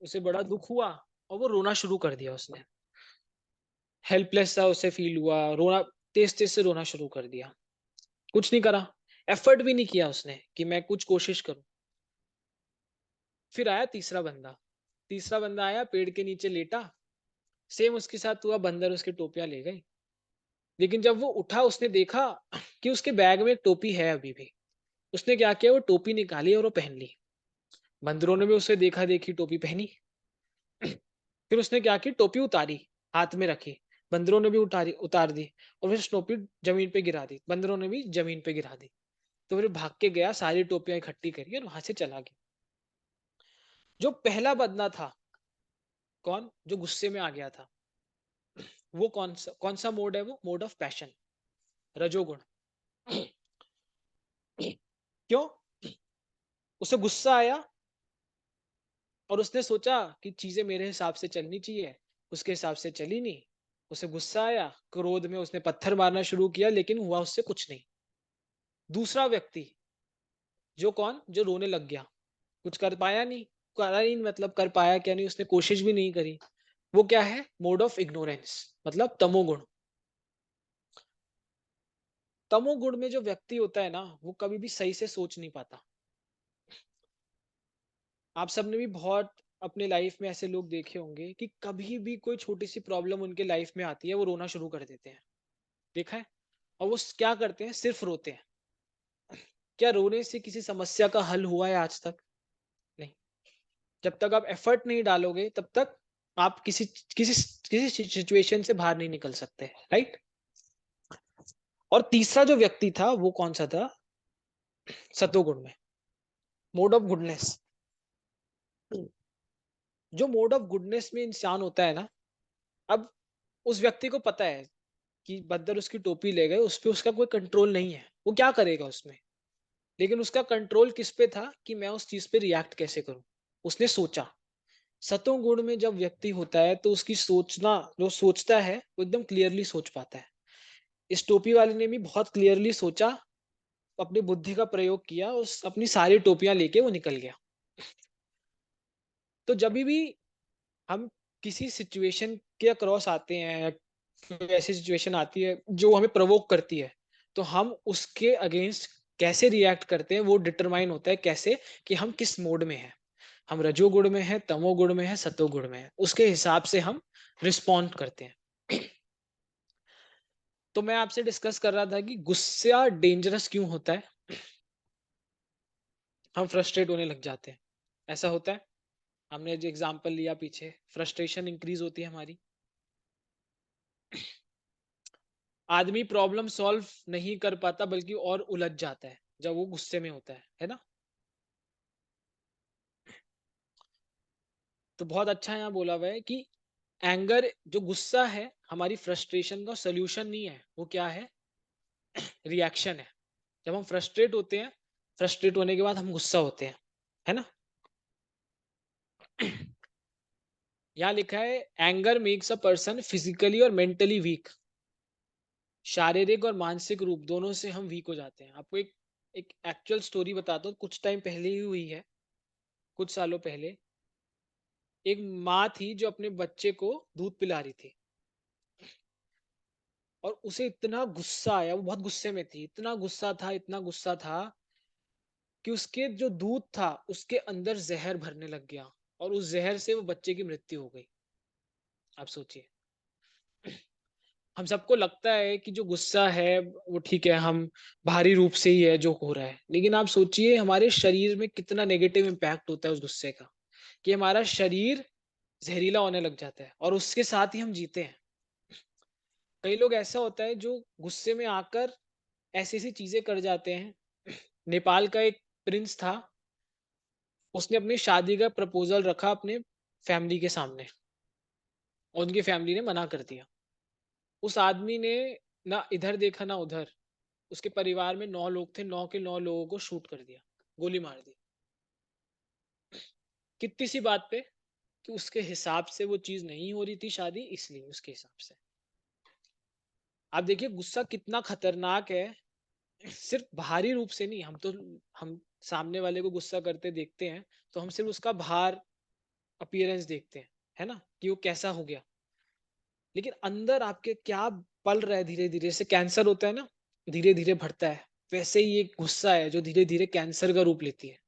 Speaker 1: उसे बड़ा दुख हुआ और वो रोना शुरू कर दिया उसने। हेल्पलेस सा उसे फील हुआ, रोना, तेज तेज से रोना शुरू कर दिया। कुछ नहीं करा, एफर्ट भी नहीं किया उसने कि मैं कुछ कोशिश करूं। फिर आया तीसरा बंदा आया, पेड़ के नीचे लेटा, सेम उसके साथ हुआ, बंदर उसकी टोपियां ले गई। लेकिन जब वो उठा उसने देखा कि उसके बैग में एक टोपी है अभी भी। उसने क्या किया, वो टोपी निकाली और वो पहन ली। बंदरों ने भी उसे देखा देखी टोपी पहनी। फिर उसने क्या की, टोपी उतारी, हाथ में रखी, बंदरों ने भी उतार दी। और फिर टोपी जमीन पे गिरा दी, बंदरों ने भी जमीन पे गिरा दी। तो फिर भाग के गया, सारी टोपियां इकट्ठी करी और वहां से चला गया। जो पहला बंदा था, कौन, जो गुस्से में आ गया था, वो कौन सा मोड है? वो मोड ऑफ पैशन, रजोगुण। क्यों? उसे गुस्सा आया और उसने सोचा कि चीजें मेरे हिसाब से चलनी चाहिए, उसके हिसाब से चली नहीं। उसे गुस्सा आया, क्रोध में उसने पत्थर मारना शुरू किया, लेकिन हुआ उससे कुछ नहीं। दूसरा व्यक्ति, जो कौन, जो रोने लग गया, कुछ कर पाया नहीं, करा नहीं, मतलब कर पाया क्या, नहीं, उसने कोशिश भी नहीं करी। वो क्या है? मोड ऑफ इग्नोरेंस, मतलब तमोगुण। तमोगुण में जो व्यक्ति होता है ना, वो कभी भी सही से सोच नहीं पाता। आप सबने भी बहुत अपने लाइफ में ऐसे लोग देखे होंगे कि कभी भी कोई छोटी सी प्रॉब्लम उनके लाइफ में आती है, वो रोना शुरू कर देते हैं। देखा है? और वो क्या करते हैं, सिर्फ रोते हैं। क्या रोने से किसी समस्या का हल हुआ है आज तक? नहीं। जब तक आप एफर्ट नहीं डालोगे तब तक आप किसी किसी किसी सिचुएशन से बाहर नहीं निकल सकते, राइट। और तीसरा जो व्यक्ति था वो कौन सा था? सतोगुण में, मोड ऑफ गुडनेस। जो मोड ऑफ गुडनेस में इंसान होता है ना, अब उस व्यक्ति को पता है कि बंदर उसकी टोपी ले गए, उस पे उसका कोई कंट्रोल नहीं है, वो क्या करेगा उसमें। लेकिन उसका कंट्रोल किस पे था, कि मैं उस चीज पे रिएक्ट कैसे करूं। उसने सोचा। सतों गुण में जब व्यक्ति होता है तो उसकी सोचना, जो सोचता है वो एकदम क्लियरली सोच पाता है। इस टोपी वाले ने भी बहुत क्लियरली सोचा, अपनी बुद्धि का प्रयोग किया, उस अपनी सारी टोपियां लेके वो निकल गया। तो जब भी हम किसी सिचुएशन के अक्रॉस आते हैं, कोई ऐसी सिचुएशन आती है जो हमें प्रवोक करती है, तो हम उसके अगेंस्ट कैसे रिएक्ट करते हैं वो डिटरमाइन होता है कैसे, कि हम किस मोड में हैं। हम रजोगुण में हैं, तमोगुण में हैं, सतोगुण में हैं, उसके हिसाब से हम रिस्पॉन्ड करते हैं। तो मैं आपसे डिस्कस कर रहा था कि गुस्सा डेंजरस क्यों होता है। हम फ्रस्ट्रेट होने लग जाते हैं, ऐसा होता है। हमने जो एग्जांपल लिया पीछे, फ्रस्ट्रेशन इंक्रीज होती है हमारी, आदमी प्रॉब्लम सॉल्व नहीं कर पाता बल्कि और उलझ जाता है जब वो गुस्से में होता है ना। तो बहुत अच्छा यहाँ बोला हुआ है कि एंगर, जो गुस्सा है, हमारी फ्रस्ट्रेशन का सोल्यूशन नहीं है, वो क्या है, रिएक्शन है। जब हम फ्रस्ट्रेट होते हैं, फ्रस्ट्रेट होने के बाद हम गुस्सा होते हैं, है ना। यहाँ लिखा है anger makes a person physically और मेंटली वीक, शारीरिक और मानसिक रूप दोनों से हम वीक हो जाते हैं। आपको एक एक्चुअल स्टोरी बताता हूँ, कुछ टाइम पहले ही हुई है, कुछ सालों पहले। एक माँ थी जो अपने बच्चे को दूध पिला रही थी, और उसे इतना गुस्सा आया, वो बहुत गुस्से में थी, इतना गुस्सा था, इतना गुस्सा था कि उसके जो दूध था उसके अंदर जहर भरने लग गया, और उस जहर से वो बच्चे की मृत्यु हो गई। आप सोचिए, हम सबको लगता है कि जो गुस्सा है वो ठीक है, हम बाहरी रूप से ही है जो हो रहा है, लेकिन आप सोचिए हमारे शरीर में कितना नेगेटिव इम्पैक्ट होता है उस गुस्से का, कि हमारा शरीर जहरीला होने लग जाता है और उसके साथ ही हम जीते हैं। कई लोग ऐसा होता है जो गुस्से में आकर ऐसी ऐसी चीजें कर जाते हैं। नेपाल का एक प्रिंस था, उसने अपनी शादी का प्रपोजल रखा अपने फैमिली के सामने, और उनकी फैमिली ने मना कर दिया। उस आदमी ने ना इधर देखा ना उधर, उसके परिवार में 9 लोग थे, 9 के 9 लोगों को शूट कर दिया, गोली मार दी। कितनी सी बात पे, कि उसके हिसाब से वो चीज नहीं हो रही थी शादी, इसलिए उसके हिसाब से। आप देखिए गुस्सा कितना खतरनाक है, सिर्फ बाहरी रूप से नहीं। हम सामने वाले को गुस्सा करते देखते हैं तो हम सिर्फ उसका बाहर अपीयरेंस देखते हैं, है ना, कि वो कैसा हो गया, लेकिन अंदर आपके क्या पल रहा है। धीरे धीरे से कैंसर होता है ना, धीरे धीरे बढ़ता है, वैसे ही एक गुस्सा है जो धीरे धीरे कैंसर का रूप लेती है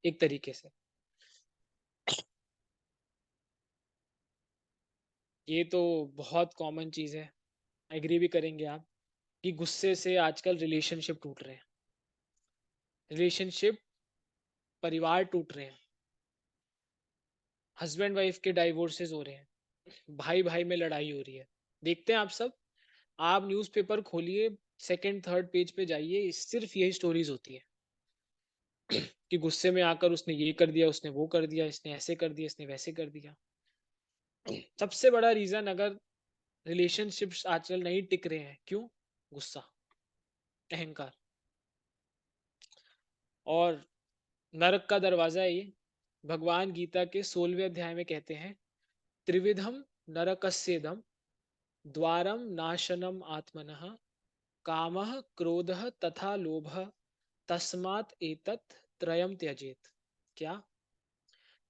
Speaker 1: एक तरीके से। ये तो बहुत कॉमन चीज है, एग्री भी करेंगे आप, कि गुस्से से आजकल रिलेशनशिप टूट रहे हैं, रिलेशनशिप, परिवार टूट रहे हैं, हस्बैंड वाइफ के डाइवोर्सेस हो रहे हैं, भाई भाई में लड़ाई हो रही है। देखते हैं आप सब, आप न्यूज़पेपर खोलिए, सेकंड थर्ड पेज पे जाइए, सिर्फ यही स्टोरीज होती है कि गुस्से में आकर उसने ये कर दिया, उसने वो कर दिया, इसने ऐसे कर दिया, इसने वैसे कर दिया। सबसे बड़ा रीजन, अगर रिलेशनशिप्स आजकल नहीं टिक रहे हैं, क्यों? गुस्सा, अहंकार। और नरक का दरवाजा है ये। भगवान गीता के 16वें अध्याय में कहते हैं, त्रिविधम नरकस्येदम द्वारम नाशनम आत्मनः कामः क्रोधः तथा लोभः तस्मात् एतत् त्रयम त्यजेत। क्या?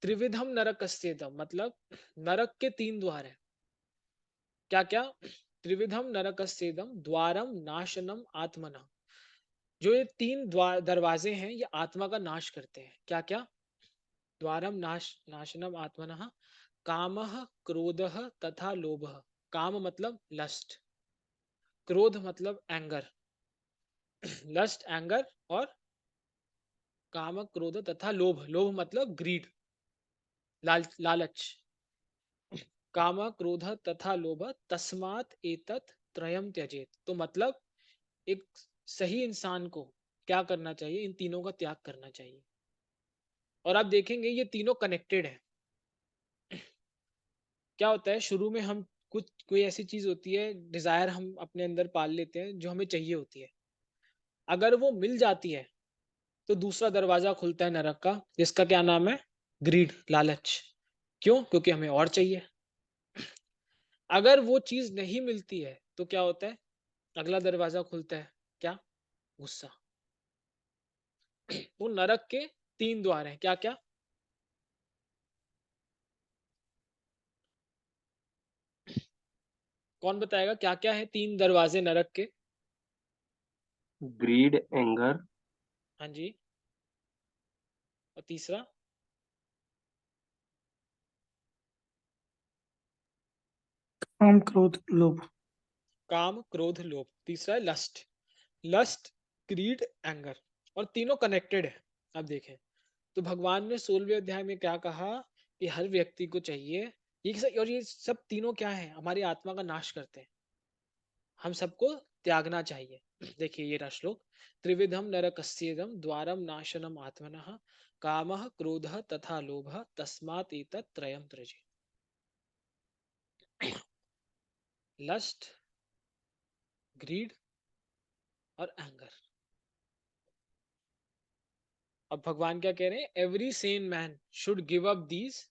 Speaker 1: त्रिविधम नरकस्येदम मतलब नरक के 3 द्वार हैं। क्या क्या? त्रिविधम नरकस्येदम द्वारम नाशनम आत्मनः, जो ये 3 द्वार दरवाजे हैं ये आत्मा का नाश करते हैं। क्या क्या? द्वारम नाशनम आत्मनः, कामः क्रोधः तथा लोभः। काम मतलब लस्ट, क्रोध मतलब एंगर, लस्ट एंगर, और काम क्रोध तथा लोभ, लोभ मतलब ग्रीड, लालच। काम क्रोध तथा लोभ तस्मात् एतत् त्रयम त्यजेत, तो मतलब एक सही इंसान को क्या करना चाहिए? इन तीनों का त्याग करना चाहिए। और आप देखेंगे ये तीनों कनेक्टेड है। क्या होता है, शुरू में हम कुछ कोई ऐसी चीज होती है, डिजायर हम अपने अंदर पाल लेते हैं जो हमें चाहिए होती है, अगर वो मिल जाती है तो दूसरा दरवाजा खुलता है नरक का, जिसका क्या नाम है? ग्रीड, लालच। क्यों? क्योंकि हमें और चाहिए। अगर वो चीज नहीं मिलती है तो क्या होता है? अगला दरवाजा खुलता है, क्या? गुस्सा। वो नरक के 3 द्वार हैं। क्या क्या? कौन बताएगा क्या क्या है 3 दरवाजे नरक के?
Speaker 4: ग्रीड, एंगर,
Speaker 1: हाँ जी। और तीसरा?
Speaker 2: काम क्रोध लोभ।
Speaker 1: काम क्रोध लोभ। तीसरा है लस्ट, लस्ट, ग्रीड, एंगर। और तीनों कनेक्टेड है। अब देखें तो भगवान ने 16वें अध्याय में क्या कहा, ये हर व्यक्ति को चाहिए। और ये सब तीनों क्या है, हमारी आत्मा का नाश करते हैं, हम सबको त्यागना चाहिए। देखिए ये रहा श्लोक, त्रिविधम नरकस्येदम द्वारम नाशनम आत्मनः कामः क्रोधः तथा लोभः तस्मात् एतत् त्रयं त्यजेत्। लस्ट, ग्रीड और एंगर। अब भगवान क्या कह रहे हैं, every sane man should give up these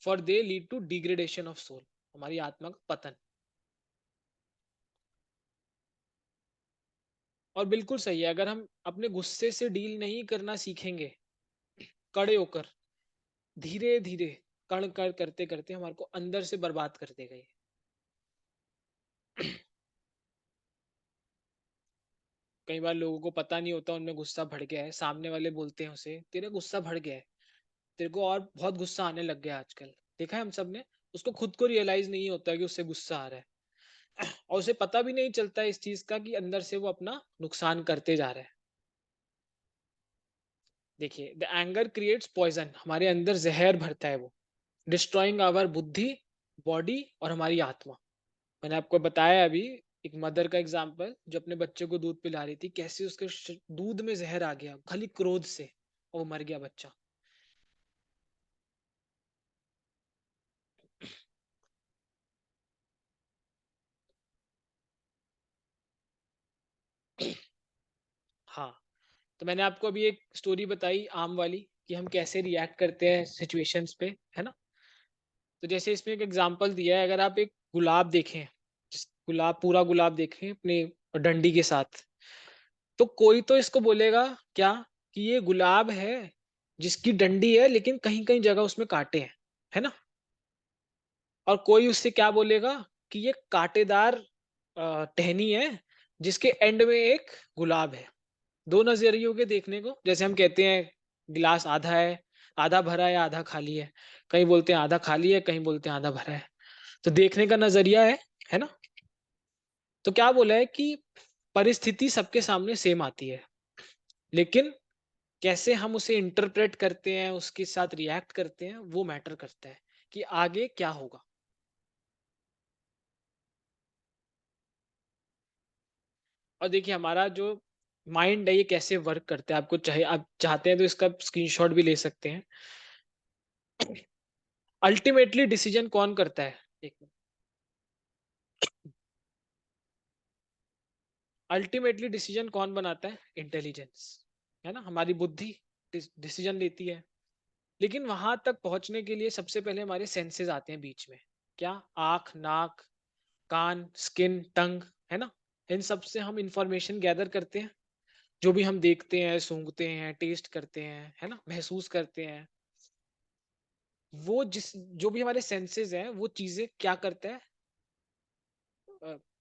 Speaker 1: for they lead to degradation of soul, हमारी आत्मा का पतन। और बिल्कुल सही है, अगर हम अपने गुस्से से डील नहीं करना सीखेंगे कड़े होकर, धीरे धीरे कण कण करते करते हमारे को अंदर से बर्बाद कर देगा ये। कई बार लोगों को पता नहीं होता उनमें गुस्सा भड़ गया है, सामने वाले बोलते हैं उसे तेरे गुस्सा भड़ गया है, तेरे को और बहुत गुस्सा आने लग गया आजकल। देखा है हम सब ने, उसको खुद को रियलाइज नहीं होता कि उससे गुस्सा आ रहा है और उसे पता भी नहीं चलता इस चीज का कि अंदर से वो अपना नुकसान करते जा रहा है। देखिए, द एंगर क्रिएट्स पॉइजन, हमारे अंदर जहर भरता है वो, डिस्ट्रॉइंग आवर बुद्धि, बॉडी और हमारी आत्मा। मैंने आपको बताया अभी एक मदर का एग्जांपल, जो अपने बच्चे को दूध पिला रही थी, कैसे उसके दूध में जहर आ गया खाली क्रोध से और वो मर गया बच्चा। हाँ, तो मैंने आपको अभी एक स्टोरी बताई आम वाली कि हम कैसे रिएक्ट करते हैं सिचुएशंस पे, है ना। तो जैसे इसमें एक एग्जांपल दिया है, अगर आप एक गुलाब देखें, गुलाब पूरा गुलाब देखें अपने डंडी के साथ, तो कोई तो इसको बोलेगा क्या, कि ये गुलाब है जिसकी डंडी है लेकिन कहीं कहीं जगह उसमें कांटे हैं, है ना। और कोई उससे क्या बोलेगा कि ये कांटेदार टहनी है जिसके एंड में एक गुलाब है। दो नजरियों के देखने को, जैसे हम कहते हैं गिलास आधा है, आधा भरा है, आधा खाली है। कहीं बोलते हैं आधा खाली है, कहीं बोलते हैं आधा भरा है। तो देखने का नजरिया है ना। तो क्या बोला है कि परिस्थिति सबके सामने सेम आती है, लेकिन कैसे हम उसे इंटरप्रेट करते हैं, उसके साथ रिएक्ट करते हैं, वो मैटर करता है कि आगे क्या होगा। और देखिए हमारा जो माइंड है ये कैसे वर्क करता है, आपको चाहे आप चाहते हैं तो इसका स्क्रीनशॉट भी ले सकते हैं। अल्टीमेटली डिसीजन कौन करता है, एक अल्टीमेटली डिसीजन कौन बनाता है, इंटेलिजेंस, है ना, हमारी बुद्धि डिसीजन लेती है। लेकिन वहां तक पहुंचने के लिए सबसे पहले हमारे सेंसेस आते हैं बीच में। क्या, आंख, नाक, कान, स्किन, टंग, है ना। इन सब से हम इंफॉर्मेशन गैदर करते हैं, जो भी हम देखते हैं, सूंघते हैं, टेस्ट करते हैं, है ना, महसूस करते हैं। वो जिस जो भी हमारे सेंसेस हैं वो चीजें क्या करता है,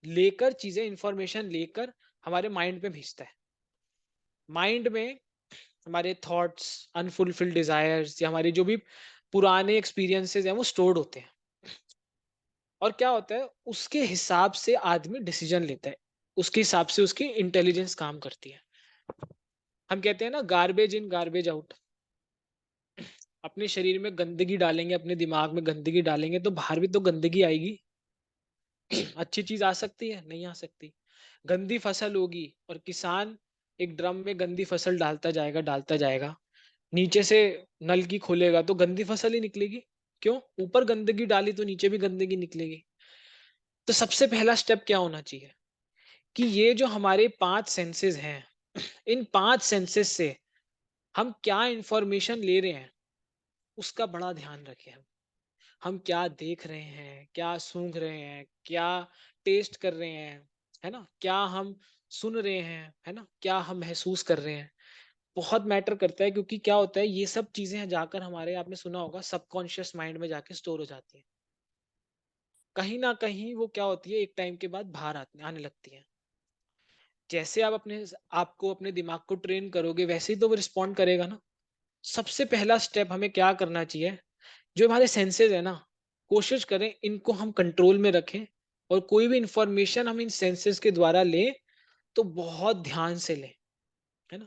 Speaker 1: लेकर चीजें, इंफॉर्मेशन लेकर हमारे माइंड में भेजता है। माइंड में हमारे थॉट्स, अनफुलफिल्ड डिजायर्स या हमारे जो भी पुराने एक्सपीरियंसेस हैं वो स्टोर्ड होते हैं। और क्या होता है, उसके हिसाब से आदमी डिसीजन लेता है, उसके हिसाब से उसकी इंटेलिजेंस काम करती है। हम कहते हैं ना, गार्बेज इन गार्बेज आउट। अपने शरीर में गंदगी डालेंगे, अपने दिमाग में गंदगी डालेंगे तो बाहर भी तो गंदगी आएगी। अच्छी चीज आ सकती है, नहीं आ सकती। गंदी फसल होगी और किसान एक ड्रम में गंदी फसल डालता जाएगा, नीचे से नल की खोलेगा तो गंदी फसल ही निकलेगी। क्यों, ऊपर गंदगी डाली तो नीचे भी गंदगी निकलेगी। तो सबसे पहला स्टेप क्या होना चाहिए, कि ये जो हमारे 5 सेंसेस हैं, इन 5 सेंसेस से हम क्या इंफॉर्मेशन ले रहे हैं उसका बड़ा ध्यान रखें। हम क्या देख रहे हैं, क्या सूंघ रहे हैं, क्या टेस्ट कर रहे हैं, है ना, क्या हम सुन रहे हैं, है ना, क्या हम महसूस कर रहे हैं। बहुत मैटर करता है, क्योंकि क्या होता है, ये सब चीजें जाकर हमारे, आपने सुना होगा, सबकॉन्शियस माइंड में जाके स्टोर हो जाती है। कहीं ना कहीं वो क्या होती है, एक टाइम के बाद बाहर आने लगती है। जैसे आप अपने आपको अपने दिमाग को ट्रेन करोगे वैसे ही तो वो रिस्पॉन्ड करेगा ना। सबसे पहला स्टेप हमें क्या करना चाहिए, जो हमारे सेंसेस है ना, कोशिश करें इनको हम कंट्रोल में रखें, और कोई भी इंफॉर्मेशन हम इन सेंसेस के द्वारा लें तो बहुत ध्यान से लें, है ना।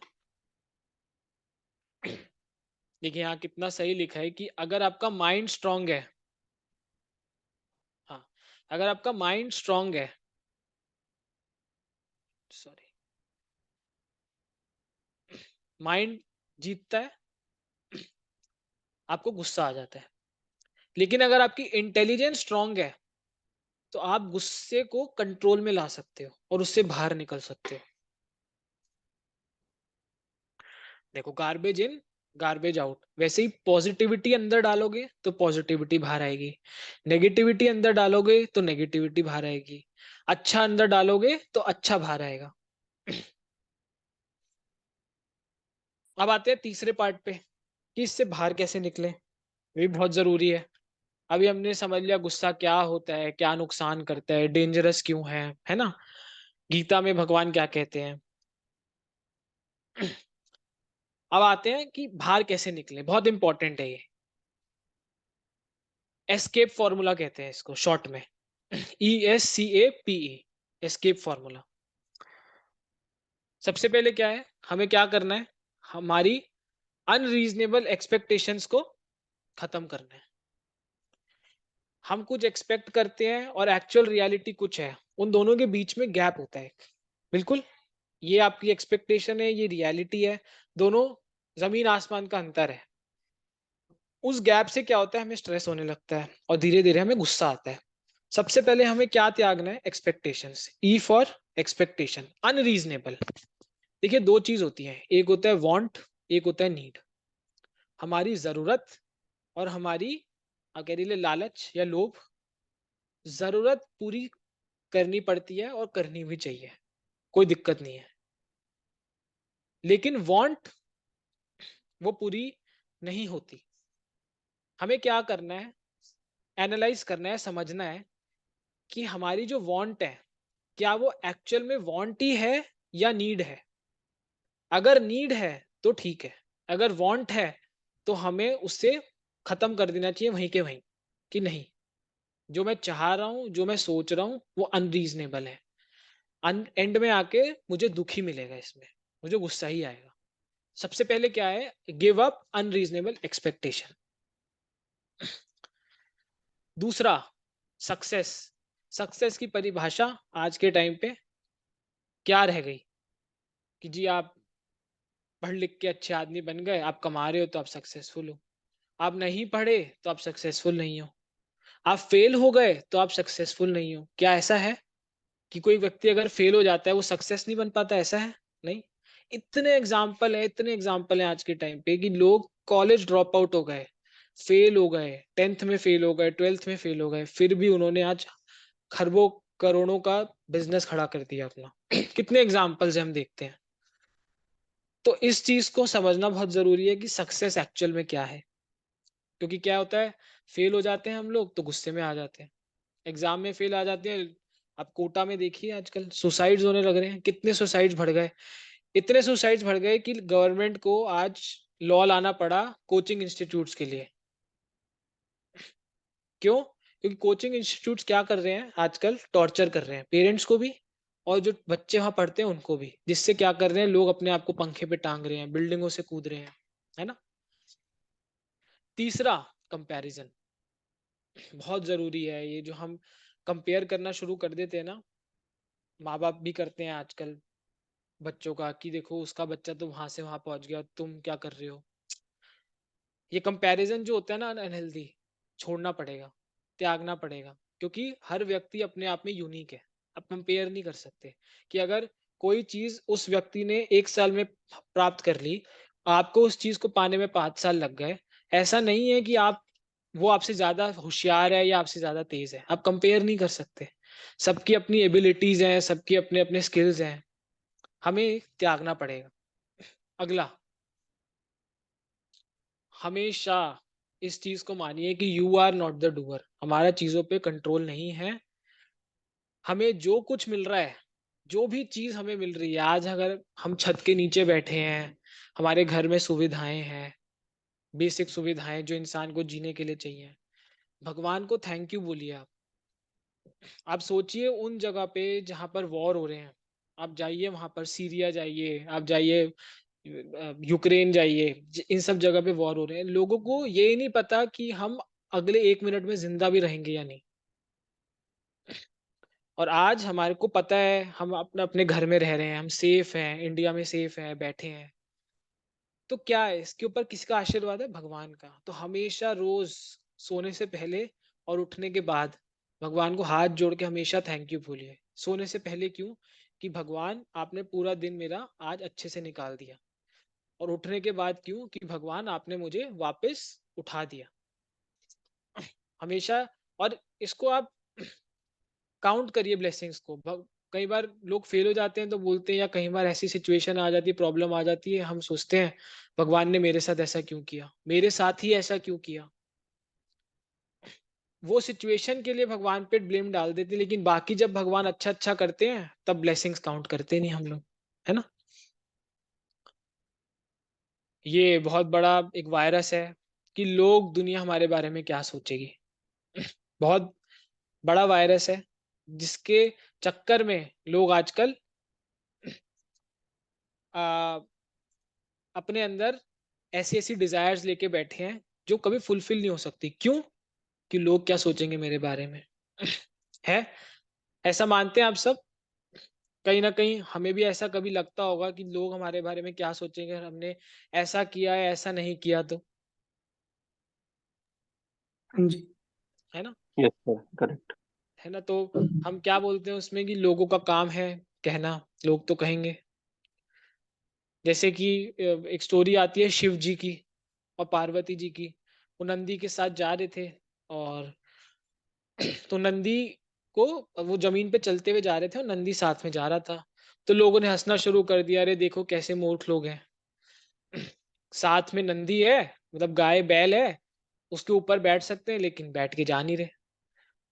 Speaker 1: देखिए यहाँ कितना सही लिखा है कि अगर आपका माइंड स्ट्रांग है, हाँ, अगर आपका माइंड स्ट्रांग है, सॉरी, माइंड जीतता है, आपको गुस्सा आ जाता है। लेकिन अगर आपकी इंटेलिजेंस स्ट्रांग है तो आप गुस्से को कंट्रोल में ला सकते हो और उससे बाहर निकल सकते हो। देखो, गार्बेज इन गार्बेज आउट, वैसे ही पॉजिटिविटी अंदर डालोगे तो पॉजिटिविटी बाहर आएगी, नेगेटिविटी अंदर डालोगे तो नेगेटिविटी बाहर आएगी, अच्छा अंदर डालोगे तो अच्छा बाहर आएगा। अब आते हैं तीसरे पार्ट पे कि इससे बाहर कैसे निकले। ये भी बहुत जरूरी है। अभी हमने समझ लिया गुस्सा क्या होता है, क्या नुकसान करता है, डेंजरस क्यों है ना, गीता में भगवान क्या कहते हैं। अब आते हैं कि बाहर कैसे निकले, बहुत इंपॉर्टेंट है ये। एस्केप फॉर्मूला कहते हैं इसको शॉर्ट में, ESCAPE, एस्केप फॉर्मूला। सबसे पहले क्या है, हमें क्या करना है, हमारी अनरीजनेबल एक्सपेक्टेशंस को खत्म करना है। हम कुछ एक्सपेक्ट करते हैं और एक्चुअल रियलिटी कुछ है, उन दोनों के बीच में गैप होता है। बिल्कुल, ये आपकी एक्सपेक्टेशन है, ये रियलिटी है, दोनों जमीन आसमान का अंतर है। उस गैप से क्या होता है, हमें स्ट्रेस होने लगता है और धीरे धीरे हमें गुस्सा आता है। सबसे पहले हमें क्या त्यागना है, expectations. E for expectation, unreasonable. देखिए दो चीज होती है, एक होता है वांट, एक होता है नीड। हमारी जरूरत और हमारी आप कह रही लालच या लोभ। जरूरत पूरी करनी पड़ती है और करनी भी चाहिए, कोई दिक्कत नहीं है। लेकिन वांट वो पूरी नहीं होती। हमें क्या करना है, एनालाइज करना है, समझना है कि हमारी जो वांट है, क्या वो एक्चुअल में वांट ही है या नीड है। अगर नीड है तो ठीक है, अगर वांट है तो हमें उससे खत्म कर देना चाहिए वहीं के वहीं, कि नहीं, जो मैं चाह रहा हूं, जो मैं सोच रहा हूं वो अनरीजनेबल है। एंड में आके मुझे दुख ही मिलेगा, इसमें मुझे गुस्सा ही आएगा। सबसे पहले क्या है, गिव अप अनरीजनेबल एक्सपेक्टेशन। दूसरा, सक्सेस। सक्सेस की परिभाषा आज के टाइम पे क्या रह गई कि जी आप पढ़ लिख के अच्छे आदमी बन गए, आप कमा रहे हो तो आप सक्सेसफुल हो। आप नहीं पढ़े तो आप सक्सेसफुल नहीं हो। आप फेल हो गए तो आप सक्सेसफुल नहीं हो। क्या ऐसा है कि कोई व्यक्ति अगर फेल हो जाता है वो सक्सेस नहीं बन पाता, ऐसा है? नहीं। इतने एग्जाम्पल है, इतने एग्जाम्पल है आज के टाइम पे कि लोग कॉलेज ड्रॉप आउट हो गए, फेल हो गए, 10th में फेल हो गए, 12th में फेल हो गए, फिर भी उन्होंने आज खरबों करोड़ों का बिजनेस खड़ा कर दिया अपना। कितने एग्जाम्पल्स हम देखते हैं। तो इस चीज को समझना बहुत जरूरी है कि सक्सेस एक्चुअल में क्या है। क्योंकि क्या होता है, फेल हो जाते हैं हम लोग तो गुस्से में आ जाते हैं, एग्जाम में फेल आ जाते हैं। आप कोटा में देखिए आजकल सुसाइड्स होने लग रहे हैं, कितने सुसाइड्स बढ़ गए। इतने सुसाइड्स बढ़ गए कि गवर्नमेंट को आज लॉ लाना पड़ा कोचिंग इंस्टीट्यूट्स के लिए। क्यों? क्योंकि कोचिंग इंस्टीट्यूट्स क्या कर रहे हैं आजकल, टॉर्चर कर रहे हैं पेरेंट्स को भी और जो बच्चे वहां पढ़ते हैं उनको भी। जिससे क्या कर रहे हैं, लोग अपने आप को पंखे पे टांग रहे हैं, बिल्डिंगों से कूद रहे हैं, है ना। तीसरा, कंपैरिजन। बहुत जरूरी है ये, जो हम कंपेयर करना शुरू कर देते हैं ना, माँ बाप भी करते हैं आजकल बच्चों का, कि देखो उसका बच्चा तो वहां से वहां पहुंच गया, तुम क्या कर रहे हो। ये कंपैरिजन जो होता है ना अनहेल्दी, छोड़ना पड़ेगा, त्यागना पड़ेगा। क्योंकि हर व्यक्ति अपने आप में यूनिक है। आप कंपेयर नहीं कर सकते कि अगर कोई चीज उस व्यक्ति ने 1 साल में प्राप्त कर ली, आपको उस चीज को पाने में 5 साल लग गए। ऐसा नहीं है कि आप, वो आपसे ज्यादा होशियार है या आपसे ज्यादा तेज है, आप कंपेयर नहीं कर सकते। सबकी अपनी एबिलिटीज हैं, सबकी अपने अपने स्किल्स हैं, हमें त्यागना पड़ेगा। अगला, हमेशा इस चीज को मानिए कि you are not the doer. हमारा चीजों पे कंट्रोल नहीं है। हमें जो कुछ मिल रहा है, जो भी चीज हमें मिल रही है, आज अगर हम छत के नीचे बैठे हैं, हमारे घर में सुविधाएं हैं, बेसिक सुविधाएं जो इंसान को जीने के लिए चाहिए, भगवान को थैंक यू बोलिए आप। आप सोचिए उन जगह पे जहां पर वॉर हो रहे हैं, आप जाइए वहां पर, सीरिया जाइए, आप जाइए यूक्रेन जाइए, इन सब जगह पे वॉर हो रहे हैं, लोगों को ये नहीं पता कि हम अगले 1 मिनट में जिंदा भी रहेंगे या नहीं। और आज हमारे को पता है, हम अपने अपने घर में रह रहे हैं, हम सेफ हैं, इंडिया में सेफ हैं, बैठे हैं। तो क्या है इसके ऊपर, किसका आशीर्वाद है? भगवान का। तो हमेशा रोज सोने से पहले और उठने के बाद भगवान को हाथ जोड़ के हमेशा थैंक यू बोलिए। सोने से पहले क्यों? कि भगवान आपने पूरा दिन मेरा आज अच्छे से निकाल दिया। और उठने के बाद क्यों? कि भगवान आपने मुझे वापस उठा दिया। हमेशा। और इसको आप काउंट करिए ब्लेसिंग्स को। कई बार लोग फेल हो जाते हैं तो बोलते हैं, या कई बार ऐसी सिचुएशन आ जाती है, प्रॉब्लम आ जाती है, हम सोचते हैं भगवान ने मेरे साथ ऐसा क्यों किया, मेरे साथ ही ऐसा क्यों किया। वो सिचुएशन के लिए भगवान पे ब्लेम डाल देते हैं, लेकिन बाकी जब भगवान अच्छा अच्छा करते हैं तब ब्लेसिंग्स काउंट करते नहीं हम लोग, है ना। ये बहुत बड़ा एक वायरस है कि लोग, दुनिया हमारे बारे में क्या सोचेगी। बहुत बड़ा वायरस है जिसके चक्कर में लोग आजकल आ, अपने अंदर ऐसी ऐसी डिजायर्स लेके बैठे हैं जो कभी फुलफिल नहीं हो सकती। क्यों? कि लोग क्या सोचेंगे मेरे बारे में। है, ऐसा मानते हैं आप सब? कहीं ना कहीं हमें भी ऐसा कभी लगता होगा कि लोग हमारे बारे में क्या सोचेंगे अगर हमने ऐसा किया है, ऐसा नहीं किया तो,
Speaker 2: हाँ जी।
Speaker 1: है ना।
Speaker 4: Yes sir, correct.
Speaker 1: है ना। तो हम क्या बोलते हैं उसमें कि लोगों का काम है कहना, लोग तो कहेंगे। जैसे कि एक स्टोरी आती है शिव जी की और पार्वती जी की। वो नंदी के साथ जा रहे थे, और तो नंदी को, वो जमीन पे चलते हुए जा रहे थे और नंदी साथ में जा रहा था। तो लोगों ने हंसना शुरू कर दिया, अरे देखो कैसे मूर्ख लोग हैं, साथ में नंदी है, मतलब गाय बैल है, उसके ऊपर बैठ सकते हैं लेकिन बैठ के जा नहीं रहे।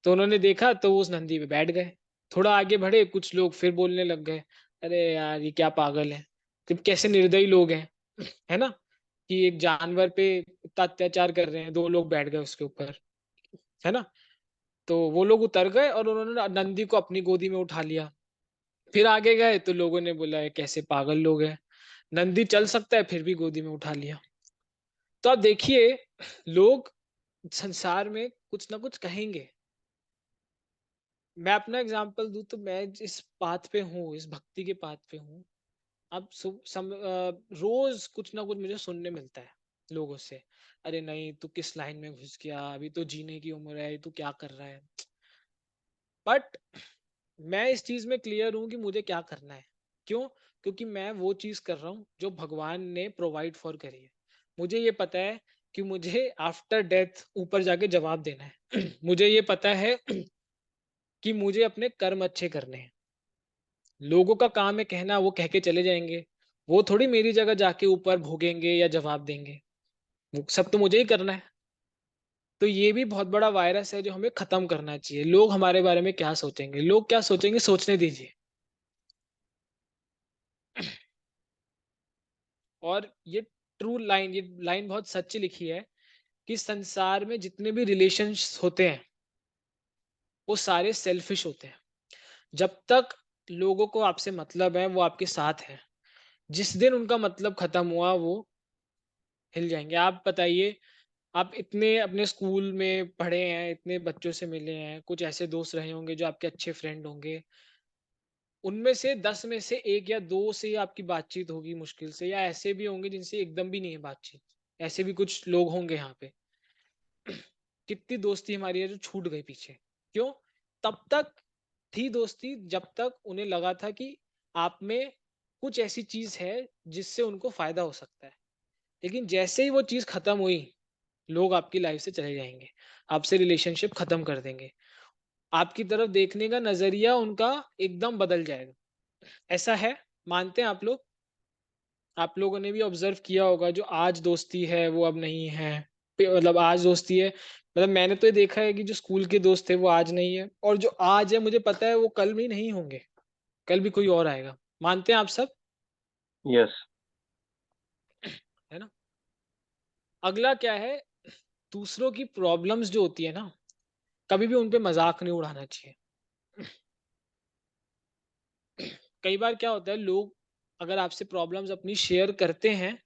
Speaker 1: तो उन्होंने देखा तो वो उस नंदी पे बैठ गए। थोड़ा आगे बढ़े, कुछ लोग फिर बोलने लग गए, अरे यार ये क्या पागल है, कि कैसे निर्दयी लोग हैं, है ना, कि एक जानवर पे इतना अत्याचार कर रहे हैं, 2 लोग बैठ गए उसके ऊपर, है ना। तो वो लोग उतर गए और उन्होंने नंदी को अपनी गोदी में उठा लिया। फिर आगे गए तो लोगों ने बोला है कैसे पागल लोग हैं, नंदी चल सकता है फिर भी गोदी में उठा लिया। तो आप देखिए, लोग संसार में कुछ ना कुछ कहेंगे। मैं अपना एग्जांपल दूं तो मैं जिस पाथ पे हूँ, इस भक्ति के पाथ पे हूँ, अब रोज कुछ ना कुछ मुझे सुनने मिलता है लोगों से। अरे नहीं तू किस लाइन में घुस गया, अभी तो जीने की उम्र है, तू क्या कर रहा है। बट मैं इस चीज में क्लियर हूं कि मुझे क्या करना है। क्यों? क्योंकि मैं वो चीज कर रहा हूँ जो भगवान ने प्रोवाइड फॉर करी है। मुझे ये पता है कि मुझे आफ्टर डेथ ऊपर जाके जवाब देना है। मुझे ये पता है कि मुझे अपने कर्म अच्छे करने हैं। लोगों का काम है कहना, वो कह के चले जाएंगे, वो थोड़ी मेरी जगह जाके ऊपर भोगेंगे या जवाब देंगे। वो सब तो मुझे ही करना है। तो ये भी बहुत बड़ा वायरस है जो हमें खत्म करना चाहिए। लोग हमारे बारे में क्या सोचेंगे, लोग क्या सोचेंगे सोचने दीजिए। और ये ट्रू लाइन, ये लाइन बहुत सच्ची लिखी है कि संसार में जितने भी रिलेशंस होते हैं वो सारे सेल्फिश होते हैं। जब तक लोगों को आपसे मतलब है वो आपके साथ है, जिस दिन उनका मतलब खत्म हुआ वो हिल जाएंगे। आप बताइए, आप इतने अपने स्कूल में पढ़े हैं, इतने बच्चों से मिले हैं, कुछ ऐसे दोस्त रहे होंगे जो आपके अच्छे फ्रेंड होंगे, उनमें से 10 में से 1 या 2 से ही आपकी बातचीत होगी मुश्किल से, या ऐसे भी होंगे जिनसे एकदम भी नहीं है बातचीत। ऐसे भी कुछ लोग होंगे यहाँ पे। कितनी दोस्ती हमारी है जो छूट गई पीछे। क्यों? तब तक थी दोस्ती जब तक उन्हें लगा था कि आप में कुछ ऐसी चीज है जिससे उनको फायदा हो सकता है। लेकिन जैसे ही वो चीज खत्म हुई, लोग आपकी लाइफ से चले जाएंगे, आपसे रिलेशनशिप खत्म कर देंगे, आपकी तरफ देखने का नजरिया उनका एकदम बदल जाएगा। ऐसा है, मानते हैं आप लोग? आप लोगों ने भी ऑब्जर्व किया होगा, जो आज दोस्ती है वो अब नहीं है। मतलब आज दोस्ती है, मतलब मैंने तो ये देखा है कि जो स्कूल के दोस्त थे वो आज नहीं है, और जो आज है मुझे पता है वो कल भी नहीं होंगे, कल भी कोई और आएगा। मानते हैं आप सब?
Speaker 4: यस।
Speaker 1: है ना। अगला क्या है, दूसरों की प्रॉब्लम्स जो होती है ना, कभी भी उन पे मजाक नहीं उड़ाना चाहिए। कई बार क्या होता है, लोग अगर आपसे प्रॉब्लम्स अपनी शेयर करते हैं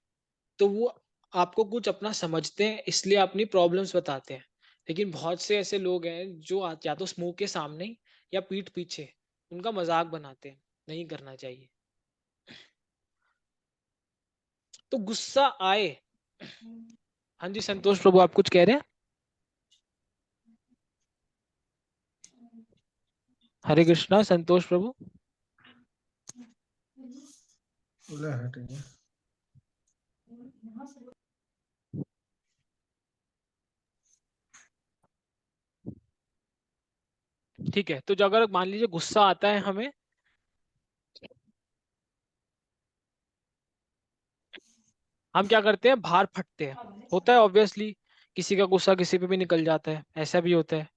Speaker 1: तो वो आपको कुछ अपना समझते हैं, इसलिए अपनी प्रॉब्लम्स बताते हैं। लेकिन बहुत से ऐसे लोग हैं जो या तो मुंह के सामने ही या पीठ पीछे उनका मजाक बनाते हैं। नहीं करना चाहिए। तो गुस्सा आए। हाँ जी संतोष प्रभु, आप कुछ कह रहे हैं? हरे कृष्णा संतोष प्रभु।
Speaker 3: बोला हटेंगे।
Speaker 1: ठीक है, तो जो अगर मान लीजिए गुस्सा आता है हमें, हम क्या करते हैं? बाहर फटते हैं। होता है ऑब्वियसली, किसी का गुस्सा किसी पे भी निकल जाता है, ऐसा भी होता है।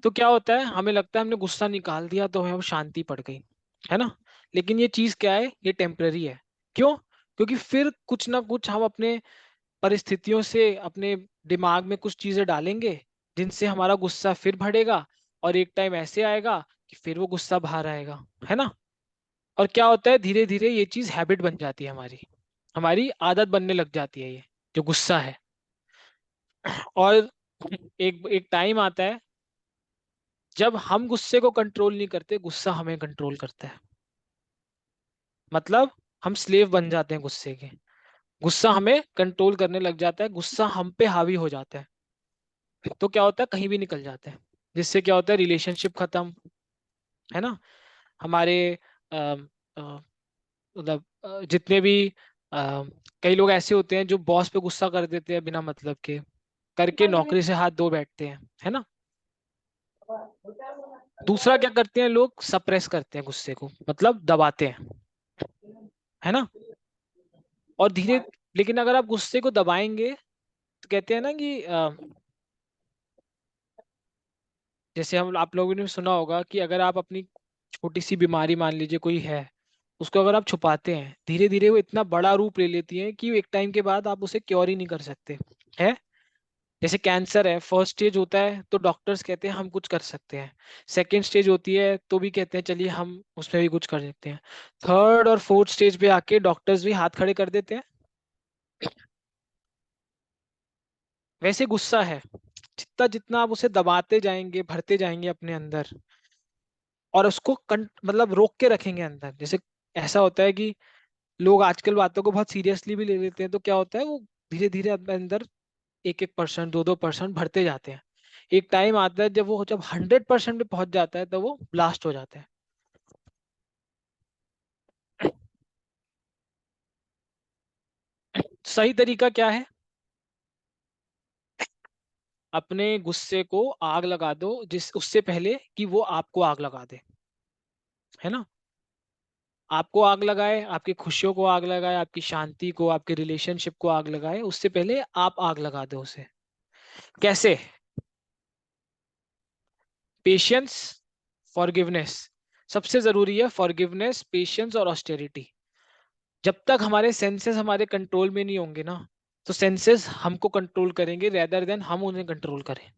Speaker 1: तो क्या होता है, हमें लगता है हमने गुस्सा निकाल दिया तो हमें शांति पड़ गई, है ना? लेकिन ये चीज क्या है? ये टेम्पररी है। क्यों? क्योंकि फिर कुछ ना कुछ हम अपने परिस्थितियों से अपने दिमाग में कुछ चीजें डालेंगे जिनसे हमारा गुस्सा फिर बढ़ेगा, और एक टाइम ऐसे आएगा कि फिर वो गुस्सा बाहर आएगा, है ना? और क्या होता है, धीरे धीरे ये चीज हैबिट बन जाती है, हमारी हमारी आदत बनने लग जाती है ये जो गुस्सा है। और एक एक टाइम आता है जब हम गुस्से को कंट्रोल नहीं करते, गुस्सा हमें कंट्रोल करता है। मतलब हम स्लेव बन जाते हैं गुस्से के। गुस्सा हमें कंट्रोल करने लग जाता है, गुस्सा हम पे हावी हो जाता है। तो क्या होता है, कहीं भी निकल जाते हैं। जिससे क्या होता है, रिलेशनशिप खत्म, है ना? हमारे मतलब जितने भी कई लोग ऐसे होते हैं जो बॉस पे गुस्सा कर देते हैं बिना मतलब के, करके नौकरी से हाथ धो बैठते हैं, है ना? दूसरा क्या करते हैं लोग? सप्रेस करते हैं गुस्से को, मतलब दबाते हैं, है ना? और धीरे, लेकिन अगर आप गुस्से को दबाएंगे तो कहते हैं ना कि जैसे हम आप लोगों ने सुना होगा कि अगर आप अपनी छोटी सी बीमारी मान लीजिए कोई है, उसको अगर आप छुपाते हैं, धीरे धीरे वो इतना बड़ा रूप ले लेती है कि एक टाइम के बाद आप उसे क्योर ही नहीं कर सकते, है? जैसे कैंसर है, फर्स्ट स्टेज होता है तो डॉक्टर्स कहते हैं हम कुछ कर सकते हैं। सेकेंड स्टेज होती है तो भी कहते हैं चलिए हम उसमें भी कुछ कर सकते हैं। थर्ड और फोर्थ स्टेज पे आके डॉक्टर्स भी हाथ खड़े कर देते हैं। वैसे गुस्सा है, जितना जितना आप उसे दबाते जाएंगे, भरते जाएंगे अपने अंदर, और उसको मतलब रोक के रखेंगे अंदर। जैसे ऐसा होता है कि लोग आजकल बातों को बहुत सीरियसली भी ले लेते हैं, तो क्या होता है, वो धीरे धीरे अपने अंदर 1-1%, 2-2% भरते जाते हैं। एक टाइम आता है जब 100% पे पहुंच जाता है तो वो ब्लास्ट हो जाता है। सही तरीका क्या है? अपने गुस्से को आग लगा दो, जिस उससे पहले कि वो आपको आग लगा दे, है ना? आपको आग लगाए, आपकी खुशियों को आग लगाए, आपकी शांति को, आपके रिलेशनशिप को आग लगाए, उससे पहले आप आग लगा दो उसे। कैसे? Patience, forgiveness. सबसे जरूरी है फॉरगिवनेस, पेशेंस और ऑस्टेरिटी। जब तक हमारे सेंसेस हमारे कंट्रोल में नहीं होंगे ना, तो सेंसेस हमको कंट्रोल करेंगे रेदर देन हम उन्हें कंट्रोल करें।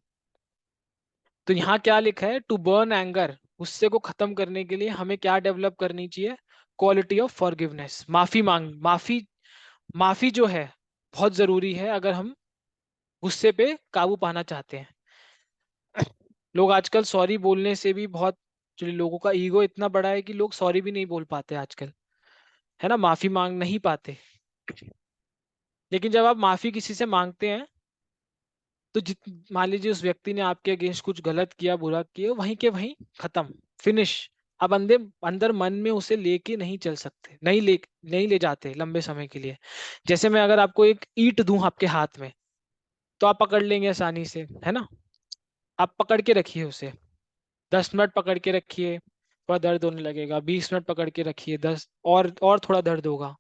Speaker 1: तो यहाँ क्या लिखा है? टू बर्न एंगर, गुस्से को खत्म करने के लिए हमें क्या डेवलप करनी चाहिए? क्वालिटी ऑफ फॉरगिवनेस, माफी मांग, माफी। माफी जो है बहुत जरूरी है अगर हम गुस्से पे काबू पाना चाहते हैं। लोग आजकल सॉरी बोलने से भी बहुत, जो लोगों का ईगो इतना बड़ा है कि लोग सॉरी भी नहीं बोल पाते आजकल, है ना? माफी मांग नहीं पाते। लेकिन जब आप माफी किसी से मांगते हैं तो जित मान लीजिए उस व्यक्ति ने आपके अगेंस्ट कुछ गलत किया, बुरा किया, वहीं के वहीं खत्म, फिनिश। अब अंदर अंदर मन में उसे लेके नहीं चल सकते, नहीं ले जाते लंबे समय के लिए। जैसे मैं अगर आपको एक ईंट दूं आपके हाथ में, तो आप पकड़ लेंगे आसानी से, है ना? आप पकड़ के रखिए उसे, 10 मिनट पकड़ के रखिए, थोड़ा दर्द होने लगेगा। 20 मिनट पकड़ के रखिए, 10 और थोड़ा दर्द होगा।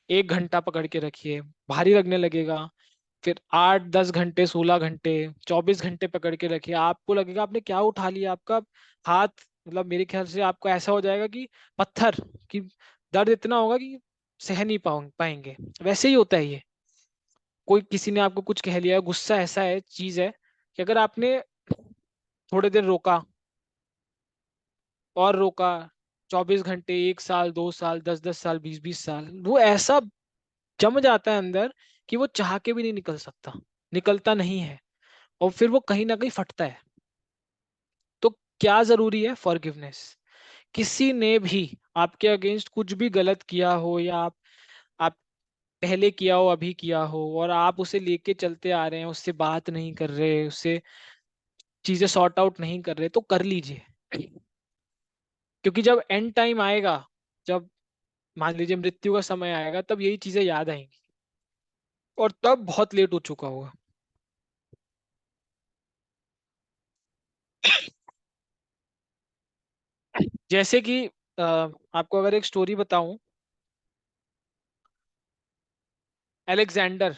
Speaker 1: 1 घंटा पकड़ के रखिए, भारी लगने लगेगा। फिर 8-10 घंटे, 16 घंटे, 24 घंटे पकड़ के रखिए, आपको लगेगा आपने क्या उठा लिया, आपका हाथ, मतलब मेरे ख्याल से आपको ऐसा हो जाएगा कि पत्थर, कि दर्द इतना होगा कि सह नहीं पाएंगे। वैसे ही होता है ये। कोई किसी ने आपको कुछ कह लिया, गुस्सा ऐसा है, चीज है कि अगर आपने थोड़े दिन रोका और रोका, 24 घंटे, 1 साल, 2 साल, 10-10 साल, 20-20 साल, वो ऐसा जम जाता है अंदर कि वो चाह के भी नहीं निकल सकता, निकलता नहीं है, और फिर वो कहीं ना कहीं फटता है। तो क्या जरूरी है? फॉरगिवनेस। किसी ने भी आपके अगेंस्ट कुछ भी गलत किया हो, या आप पहले किया हो, अभी किया हो, और आप उसे लेके चलते आ रहे हैं, उससे बात नहीं कर रहे, उससे चीजें सॉर्ट आउट नहीं कर रहे, तो कर लीजिए। क्योंकि जब एंड टाइम आएगा, जब मान लीजिए मृत्यु का समय आएगा, तब यही चीजें याद आएंगी, और तब बहुत लेट हो चुका होगा। जैसे कि आपको अगर एक स्टोरी बताऊं, अलेक्जेंडर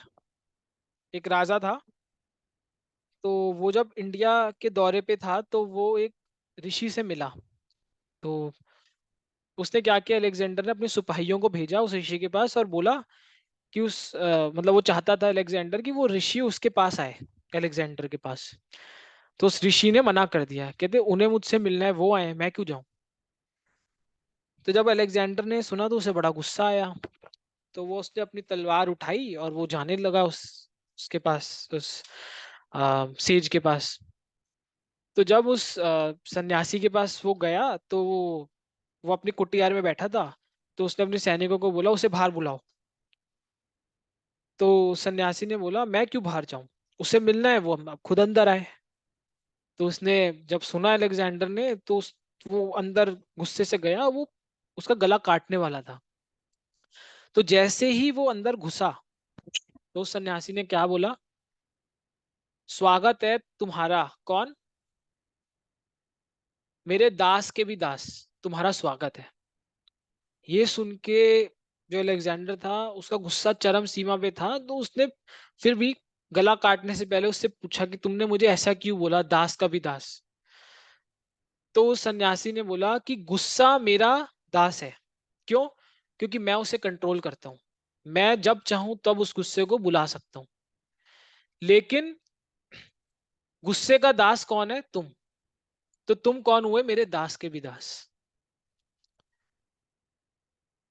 Speaker 1: एक राजा था। तो वो जब इंडिया के दौरे पे था, तो वो एक ऋषि से मिला। तो उसने क्या किया, अलेक्जेंडर ने अपने सिपाहियों को भेजा उस ऋषि के पास और बोला कि मतलब वो चाहता था अलेक्जेंडर कि वो ऋषि उसके पास आए, अलेक्जेंडर के पास। तो उस ऋषि ने मना कर दिया, कहते उन्हें मुझसे मिलना है, वो आए, मैं क्यों जाऊं। तो जब अलेक्जेंडर ने सुना तो उसे बड़ा गुस्सा आया। तो वो उसने अपनी तलवार उठाई और वो जाने लगा उसके पास, उस सेज के पास। तो जब उस सन्यासी के पास वो गया, तो वो अपनी कुटियार में बैठा था। तो उसने अपने सैनिकों को बोला उसे बाहर बुलाओ। तो सन्यासी ने बोला मैं क्यों बाहर जाऊं, उसे मिलना है, वो अब खुद अंदर आए। तो उसने जब सुना अलेक्जेंडर ने, तो वो अंदर गुस्से से गया, वो उसका गला काटने वाला था। तो जैसे ही वो अंदर घुसा, तो उस सन्यासी ने क्या बोला, स्वागत है तुम्हारा, कौन? मेरे दास के भी दास, तुम्हारा स्वागत है। ये सुन के जो अलेक्जेंडर था, उसका गुस्सा चरम सीमा पे था। तो उसने फिर भी गला काटने से पहले उससे पूछा कि तुमने मुझे ऐसा क्यों बोला, दास का भी दास। तो उस सन्यासी ने बोला कि गुस्सा मेरा दास है। क्यों? क्योंकि मैं उसे कंट्रोल करता हूँ, मैं जब चाहूं तब उस गुस्से को बुला सकता हूँ। लेकिन गुस्से का दास कौन है? तुम। तो तुम कौन हुए? मेरे दास के भी दास।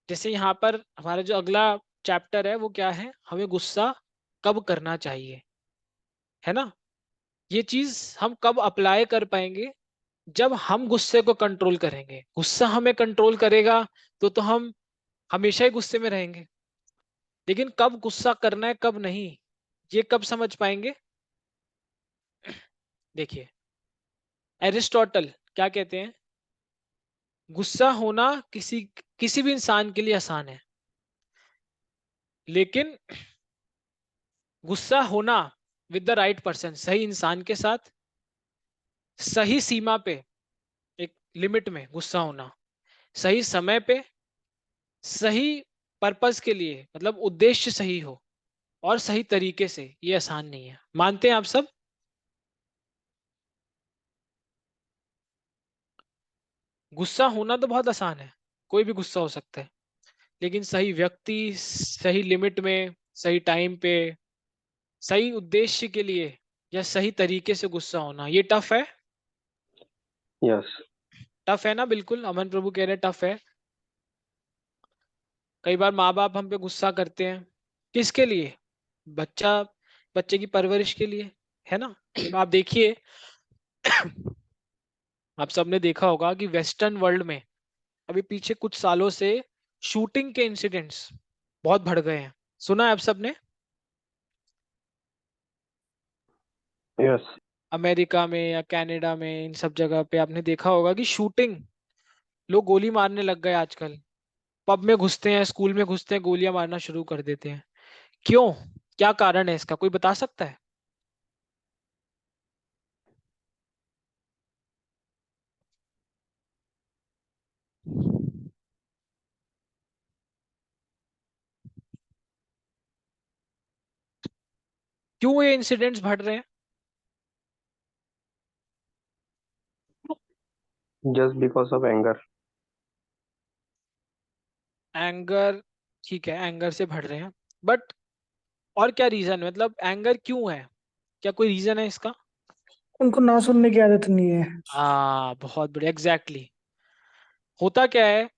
Speaker 1: जैसे यहाँ पर हमारा जो अगला चैप्टर है वो क्या है, हमें गुस्सा कब करना चाहिए, है ना। ये चीज हम कब अप्लाई कर पाएंगे? जब हम गुस्से को कंट्रोल करेंगे। गुस्सा हमें कंट्रोल करेगा तो हम हमेशा ही गुस्से में रहेंगे। लेकिन कब गुस्सा करना है, कब नहीं, ये कब समझ पाएंगे? देखिए, एरिस्टोटल क्या कहते हैं, गुस्सा होना किसी किसी भी इंसान के लिए आसान है, लेकिन गुस्सा होना विद द राइट पर्सन, सही इंसान के साथ, सही सीमा पे, एक लिमिट में गुस्सा होना, सही समय पे, सही पर्पस के लिए, मतलब उद्देश्य सही हो, और सही तरीके से, ये आसान नहीं है। मानते हैं आप सब? गुस्सा होना तो बहुत आसान है, कोई भी गुस्सा हो सकता है। लेकिन सही व्यक्ति, सही लिमिट में, सही टाइम पे, सही उद्देश्य के लिए, या सही तरीके से गुस्सा होना, ये टफ है।
Speaker 4: Yes.
Speaker 1: टफ है ना, बिल्कुल। अमन प्रभु कह रहे हैं टफ है। कई बार माँ बाप हम पे गुस्सा करते हैं, किसके लिए? बच्चा, बच्चे की परवरिश के लिए, है ना। आप देखिए, आप सबने देखा होगा कि वेस्टर्न वर्ल्ड में अभी पीछे कुछ सालों से शूटिंग के इंसिडेंट्स बहुत बढ़ गए हैं। सुना है आप सबने?
Speaker 4: Yes.
Speaker 1: अमेरिका में या कनाडा में, इन सब जगह पे आपने देखा होगा कि शूटिंग, लोग गोली मारने लग गए आजकल। पब में घुसते हैं, स्कूल में घुसते हैं, गोलियां मारना शुरू कर देते हैं। क्यों? क्या कारण है इसका, कोई बता सकता है? क्यों ये इंसिडेंट्स बढ़ रहे हैं?
Speaker 4: Just because of anger.
Speaker 1: Anger, ठीक है, एंगर से बढ़ रहे हैं, बट और क्या रीजन है, मतलब एंगर क्यों है, क्या कोई रीजन है इसका?
Speaker 2: उनको ना सुनने की आदत नहीं है।
Speaker 1: हाँ, बहुत बढ़िया, एग्जैक्टली। होता क्या है,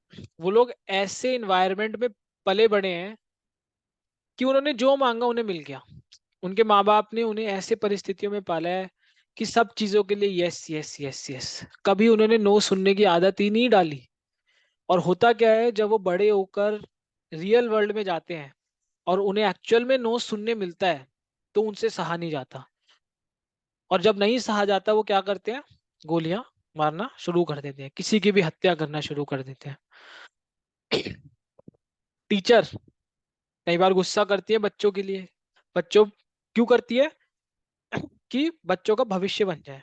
Speaker 1: वो लोग ऐसे इन्वायरमेंट में पले बड़े हैं कि उन्होंने जो मांगा उन्हें मिल गया। उनके माँ बाप ने उन्हें ऐसे परिस्थितियों में पाला है कि सब चीजों के लिए यस यस यस यस, कभी उन्होंने नो सुनने की आदत ही नहीं डाली। और होता क्या है, जब वो बड़े होकर रियल वर्ल्ड में जाते हैं और उन्हें एक्चुअल में नो सुनने मिलता है, तो उनसे सहा नहीं जाता। और जब नहीं सहा जाता, वो क्या करते हैं, गोलियां मारना शुरू कर देते हैं, किसी की भी हत्या करना शुरू कर देते हैं। टीचर कई बार गुस्सा करती है बच्चों के लिए। बच्चों क्यों करती है? कि बच्चों का भविष्य बन जाए।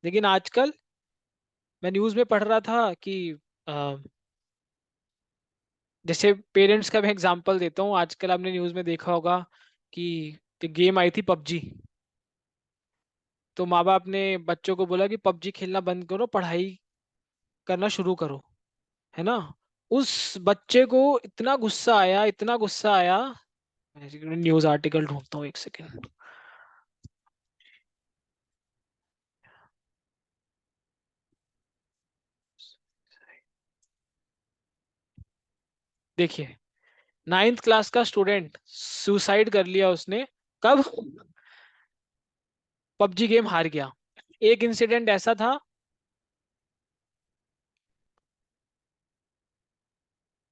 Speaker 1: लेकिन आजकल मैं न्यूज में पढ़ रहा था कि अ, जैसे पेरेंट्स का मैं एग्जांपल देता हूँ। आजकल आपने न्यूज में देखा होगा कि गेम आई थी पबजी। तो माँ बाप ने बच्चों को बोला कि पबजी खेलना बंद करो, पढ़ाई करना शुरू करो, है ना। उस बच्चे को इतना गुस्सा आया, इतना गुस्सा आया। मैं न्यूज आर्टिकल ढूंढता हूँ, एक सेकेंड। देखिए, 9th क्लास का स्टूडेंट सुसाइड कर लिया उसने। कब? पबजी गेम हार गया। एक इंसिडेंट ऐसा था,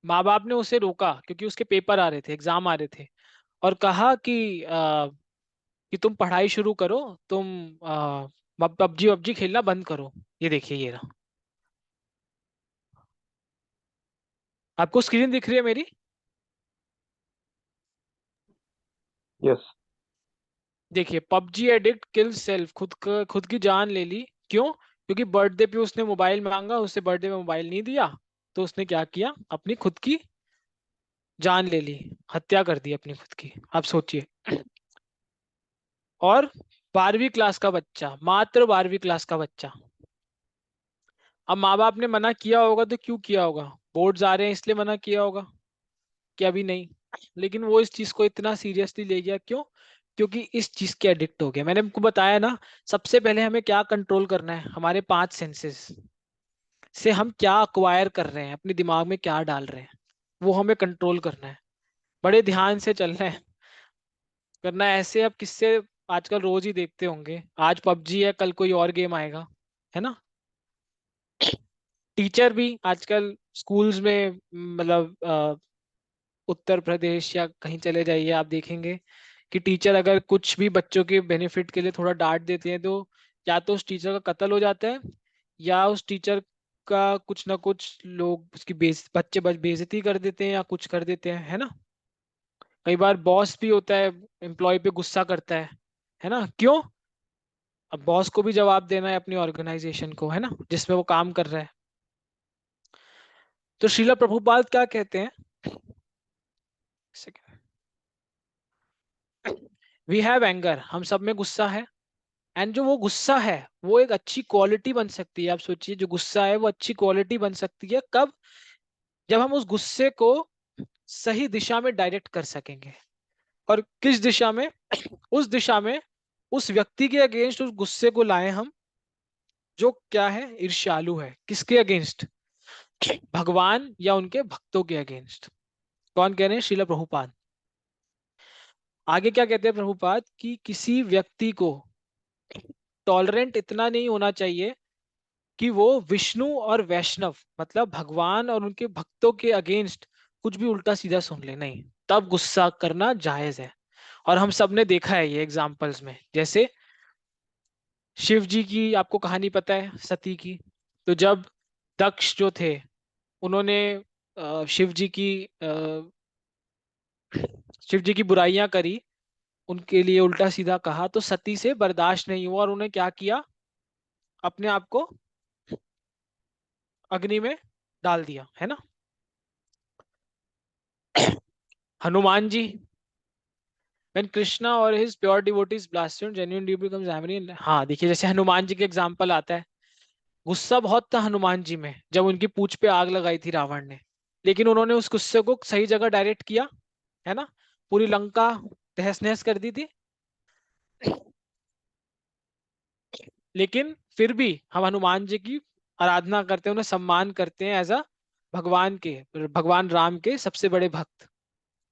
Speaker 1: माँ बाप ने उसे रोका क्योंकि उसके पेपर आ रहे थे, एग्जाम आ रहे थे, और कहा कि तुम पढ़ाई शुरू करो, तुम पबजी पबजी खेलना बंद करो। ये देखिए, ये रहा। आपको स्क्रीन दिख रही है मेरी?
Speaker 4: Yes.
Speaker 1: देखिए, पबजी एडिक्ट किल सेल्फ, खुद की जान ले ली। क्यों? क्योंकि बर्थडे पे उसने मोबाइल मांगा, उसे बर्थडे में मोबाइल नहीं दिया, तो उसने क्या किया, अपनी खुद की जान ले ली, हत्या कर दी अपनी खुद की। आप सोचिए। और 12वीं क्लास का बच्चा, मात्र 12वीं क्लास का बच्चा। अब माँ बाप ने मना किया होगा, तो क्यों किया होगा? बोर्ड्स आ रहे हैं इसलिए मना किया होगा कि अभी नहीं। लेकिन वो इस चीज को इतना सीरियसली ले गया, क्यों? क्योंकि इस चीज के एडिक्ट हो गया। मैंने आपको बताया ना, सबसे पहले हमें क्या कंट्रोल करना है, हमारे 5 सेंसेस से हम क्या अक्वायर कर रहे हैं, अपने दिमाग में क्या डाल रहे हैं, वो हमें कंट्रोल करना है। बड़े ध्यान से चलना है, करना है ऐसे। अब किससे आजकल रोज ही देखते होंगे, आज पबजी है, कल कोई और गेम आएगा, है ना। टीचर भी आजकल स्कूल्स में, मतलब उत्तर प्रदेश या कहीं चले जाइए, आप देखेंगे कि टीचर अगर कुछ भी बच्चों के बेनिफिट के लिए थोड़ा डांट देते हैं, तो या तो उस टीचर का कत्ल हो जाता है, या उस टीचर का कुछ ना कुछ लोग उसकी बेइज्जती कर देते हैं या कुछ कर देते हैं, है ना। कई बार बॉस भी होता है, एम्प्लॉय पे गुस्सा करता है ना। क्यों? अब बॉस को भी जवाब देना है अपनी ऑर्गेनाइजेशन को, है ना, जिसमें वो काम कर रहा है। तो श्रीला प्रभुपाद क्या कहते हैं, वी हैव एंगर, हम सब में गुस्सा है। एंड जो वो गुस्सा है, वो एक अच्छी क्वालिटी बन सकती है। आप सोचिए, जो गुस्सा है वो अच्छी क्वालिटी बन सकती है कब? जब हम उस गुस्से को सही दिशा में डायरेक्ट कर सकेंगे। और किस दिशा में? उस दिशा में, उस व्यक्ति के अगेंस्ट उस गुस्से को लाएं हम, जो क्या है, ईर्ष्यालु है। किसके अगेंस्ट? भगवान या उनके भक्तों के अगेंस्ट। कौन कह रहे हैं? श्रीला प्रभुपाद। आगे क्या कहते हैं प्रभुपाद, कि किसी व्यक्ति को टॉलरेंट इतना नहीं होना चाहिए कि वो विष्णु और वैष्णव, मतलब भगवान और उनके भक्तों के अगेंस्ट कुछ भी उल्टा सीधा सुन ले, नहीं, तब गुस्सा करना जायज है। और हम सब ने देखा है ये एग्जाम्पल्स में। जैसे शिव जी की आपको कहानी पता है, सती की। तो जब दक्ष जो थे, उन्होंने शिव जी की शिव जी की बुराइयां करी, उनके लिए उल्टा सीधा कहा, तो सती से बर्दाश्त नहीं हुआ और उन्हें क्या किया, अपने आप को अग्नि में डाल दिया, है ना। Hanuman ji, when Krishna or his pure devotees blasphemed, genuine devotee becomes angry. हाँ देखिए, जैसे हनुमान जी के एग्जाम्पल आता है। गुस्सा बहुत था हनुमान जी में, जब उनकी पूंछ पे आग लगाई थी रावण ने। लेकिन उन्होंने उस गुस्से को सही जगह डायरेक्ट किया, है ना। पूरी लंका तहस नहस कर दी थी। लेकिन फिर भी हम हनुमान जी की आराधना करते हैं, उन्हें सम्मान करते हैं एज अ भगवान राम के सबसे बड़े भक्त।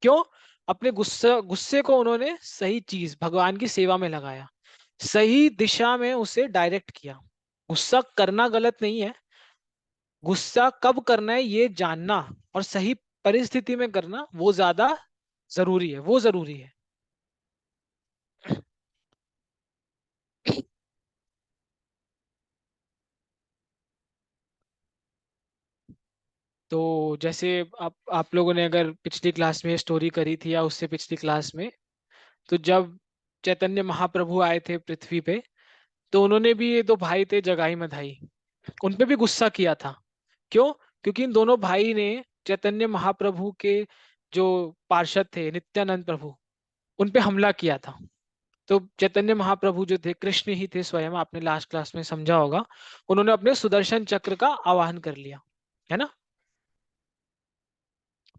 Speaker 1: क्यों? अपने गुस्से गुस्से को उन्होंने सही चीज भगवान की सेवा में लगाया, सही दिशा में उसे डायरेक्ट किया। गुस्सा करना गलत नहीं है, गुस्सा कब करना है ये जानना और सही परिस्थिति में करना वो ज्यादा जरूरी है, वो जरूरी है। तो जैसे आप लोगों ने अगर पिछली क्लास में स्टोरी करी थी या उससे पिछली क्लास में, तो जब चैतन्य महाप्रभु आए थे पृथ्वी पे, तो उन्होंने भी, ये दो भाई थे जगाई मधाई, उन पे भी गुस्सा किया था। क्यों? क्योंकि इन दोनों भाई ने चैतन्य महाप्रभु के जो पार्षद थे नित्यानंद प्रभु, उन पे हमला किया था। तो चैतन्य महाप्रभु जो थे कृष्ण ही थे स्वयं, आपने लास्ट क्लास में समझा होगा, उन्होंने अपने सुदर्शन चक्र का आवाहन कर लिया, है ना।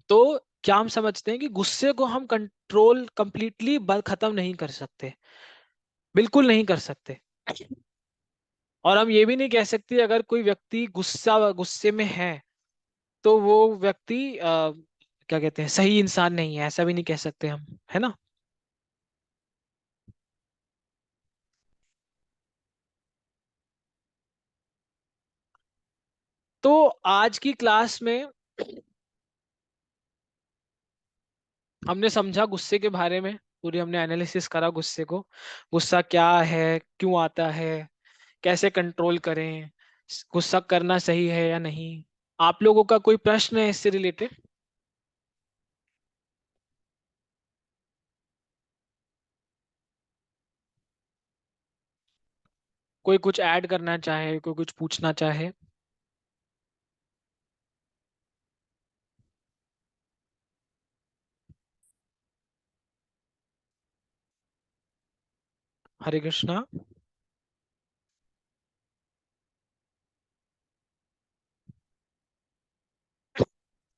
Speaker 1: तो क्या हम समझते हैं कि गुस्से को हम कंट्रोल कंप्लीटली खत्म नहीं कर सकते, बिल्कुल नहीं कर सकते। और हम ये भी नहीं कह सकते अगर कोई व्यक्ति गुस्से में है तो वो व्यक्ति क्या कहते हैं, सही इंसान नहीं है, ऐसा भी नहीं कह सकते हम, है ना। तो आज की क्लास में हमने समझा गुस्से के बारे में, पूरी हमने एनालिसिस करा गुस्से को, गुस्सा क्या है, क्यों आता है, कैसे कंट्रोल करें, गुस्सा करना सही है या नहीं। आप लोगों का कोई प्रश्न है इससे रिलेटेड? कोई कुछ ऐड करना चाहे, कोई कुछ पूछना चाहे? हरे कृष्णा।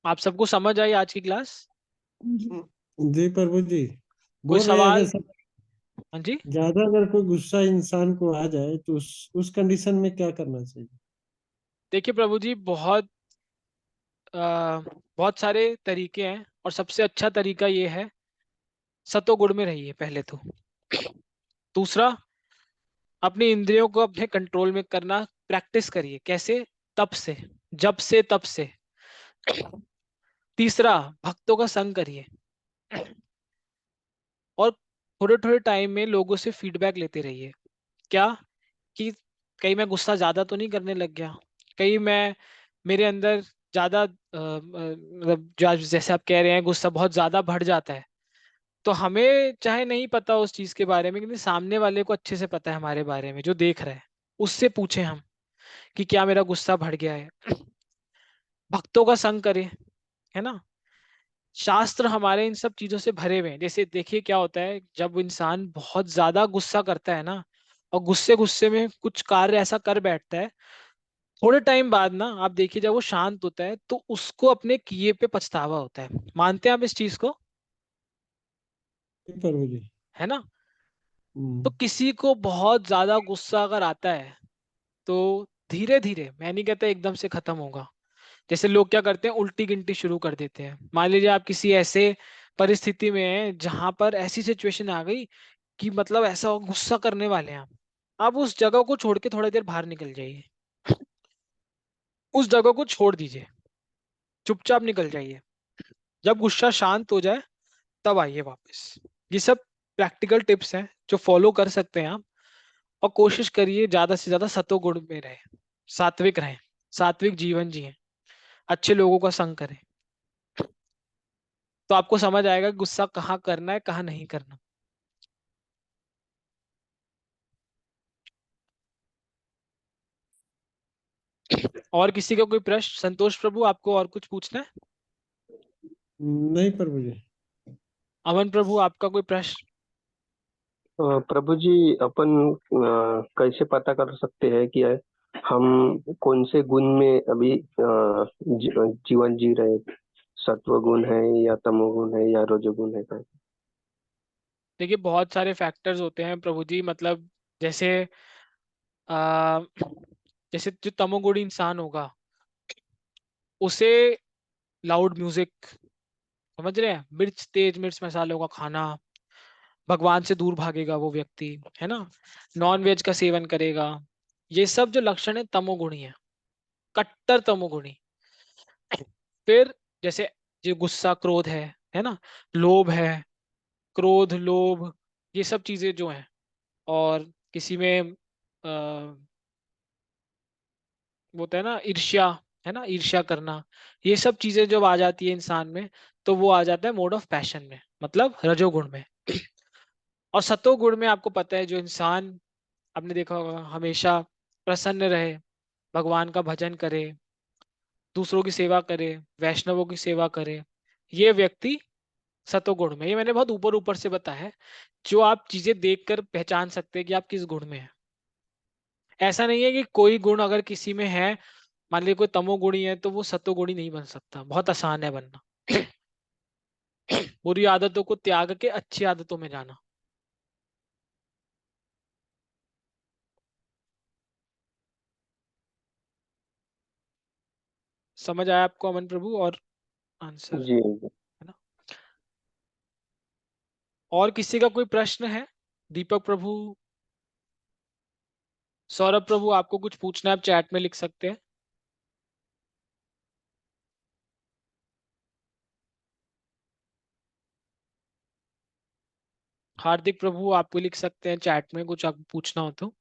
Speaker 1: आप सबको समझ आई आज की क्लास?
Speaker 3: जी प्रभु जी,
Speaker 1: कोई
Speaker 3: बोल रहे हैं अगर
Speaker 1: सवाल?
Speaker 3: सब
Speaker 1: हाँ जी।
Speaker 3: ज्यादा अगर कोई गुस्सा इंसान को आ जाए तो उस कंडीशन में क्या करना चाहिए?
Speaker 1: देखिए प्रभु जी, बहुत सारे तरीके हैं और सबसे अच्छा तरीका ये है, सतोगुण में रहिए पहले तो। दूसरा, अपनी इंद्रियों को अपने कंट्रोल में करना प्रैक्टिस करिए। कैसे? तप से, जब से तप से। तीसरा, भक्तों का संग करिए। और थोड़े थोड़े टाइम में लोगों से फीडबैक लेते रहिए। क्या? कि कहीं मैं गुस्सा ज्यादा तो नहीं करने लग गया, कहीं मैं, मेरे अंदर ज्यादा मतलब जैसे आप कह रहे हैं गुस्सा बहुत ज्यादा बढ़ जाता है, तो हमें चाहे नहीं पता उस चीज के बारे में, लेकिन सामने वाले को अच्छे से पता है हमारे बारे में, जो देख रहा है, उससे पूछे हम कि क्या मेरा गुस्सा बढ़ गया है। भक्तों का संग करें, है ना। शास्त्र हमारे इन सब चीजों से भरे हुए हैं। जैसे देखिए क्या होता है, जब इंसान बहुत ज्यादा गुस्सा करता है ना, और गुस्से गुस्से में कुछ कार्य ऐसा कर बैठता है, थोड़े टाइम बाद ना आप देखिए जब वो शांत होता है तो उसको अपने किए पे पछतावा होता है। मानते हैं आप इस चीज को?
Speaker 3: जी प्रभु जी।
Speaker 1: है ना। तो
Speaker 3: हम्म।
Speaker 1: किसी को बहुत ज्यादा गुस्सा अगर आता है तो धीरे धीरे, मैं नहीं कहता एकदम से खत्म होगा। जैसे लोग क्या करते हैं, उल्टी गिनती शुरू कर देते हैं। मान लीजिए आप किसी ऐसे परिस्थिति में हैं जहां पर ऐसी सिचुएशन आ गई कि मतलब ऐसा गुस्सा करने वाले हैं आप उस जगह को छोड़ के थोड़ी देर बाहर निकल जाइए, उस जगह को छोड़ दीजिए, चुपचाप निकल जाइए। जब गुस्सा शांत हो जाए तब आइए वापस। ये सब प्रैक्टिकल टिप्स हैं जो फॉलो कर सकते हैं आप। और कोशिश करिए ज्यादा से ज्यादा सतोगुण में रहे, सात्विक रहें, सात्विक जीवन जिए, अच्छे लोगों का संग करें। तो आपको समझ आएगा कि गुस्सा कहाँ करना है, कहाँ नहीं करना। और किसी का कोई प्रश्न? संतोष प्रभु, आपको और कुछ पूछना है?
Speaker 3: नहीं प्रभु जी।
Speaker 1: अमन प्रभु, आपका कोई प्रश्न?
Speaker 4: प्रभु जी, अपन कैसे पता कर सकते हैं कि हम कौन से गुण में अभी जीवन जी रहे? सत्व गुण है या तमोगुण है या रजोगुण है?
Speaker 1: देखिए बहुत सारे फैक्टर्स होते हैं प्रभु जी, मतलब जैसे आ, जैसे जो तमोगुणी इंसान होगा उसे लाउड म्यूजिक, समझ रहे हैं, मिर्च, तेज मिर्च मसालों का खाना, भगवान से दूर भागेगा वो व्यक्ति, है ना, नॉन वेज का सेवन करेगा, ये सब जो लक्षण है तमोगुणी है, कट्टर तमोगुणी। फिर जैसे जो गुस्सा, क्रोध है ना, लोभ है, क्रोध, लोभ, ये सब चीजें जो हैं, और किसी में वो होता है ना ईर्ष्या, है ना, ईर्ष्या करना, ये सब चीजें जब आ जाती है इंसान में, तो वो आ जाता है मोड ऑफ पैशन में, मतलब रजोगुण में। और सतोगुण में आपको पता है, जो इंसान, आपने देखा होगा, हमेशा प्रसन्न रहे, भगवान का भजन करे, दूसरों की सेवा करे, वैष्णवों की सेवा करे, ये व्यक्ति सतोगुण में। ये मैंने बहुत ऊपर ऊपर से बताया है, जो आप चीजें देखकर पहचान सकते हैं कि आप किस गुण में हैं। ऐसा नहीं है कि कोई गुण अगर किसी में है, मान लीजिए कोई तमोगुणी है, तो वो सतोगुणी नहीं बन सकता, बहुत आसान है बनना। बुरी आदतों को त्याग के अच्छी आदतों में जाना। समझ आया आपको अमन प्रभु? और आंसर,
Speaker 4: जी।
Speaker 1: है ना? और किसी का कोई प्रश्न है? दीपक प्रभु, सौरभ प्रभु, आपको कुछ पूछना है आप चैट में लिख सकते हैं। हार्दिक प्रभु, आपको लिख सकते हैं चैट में, कुछ आपको पूछना हो तो।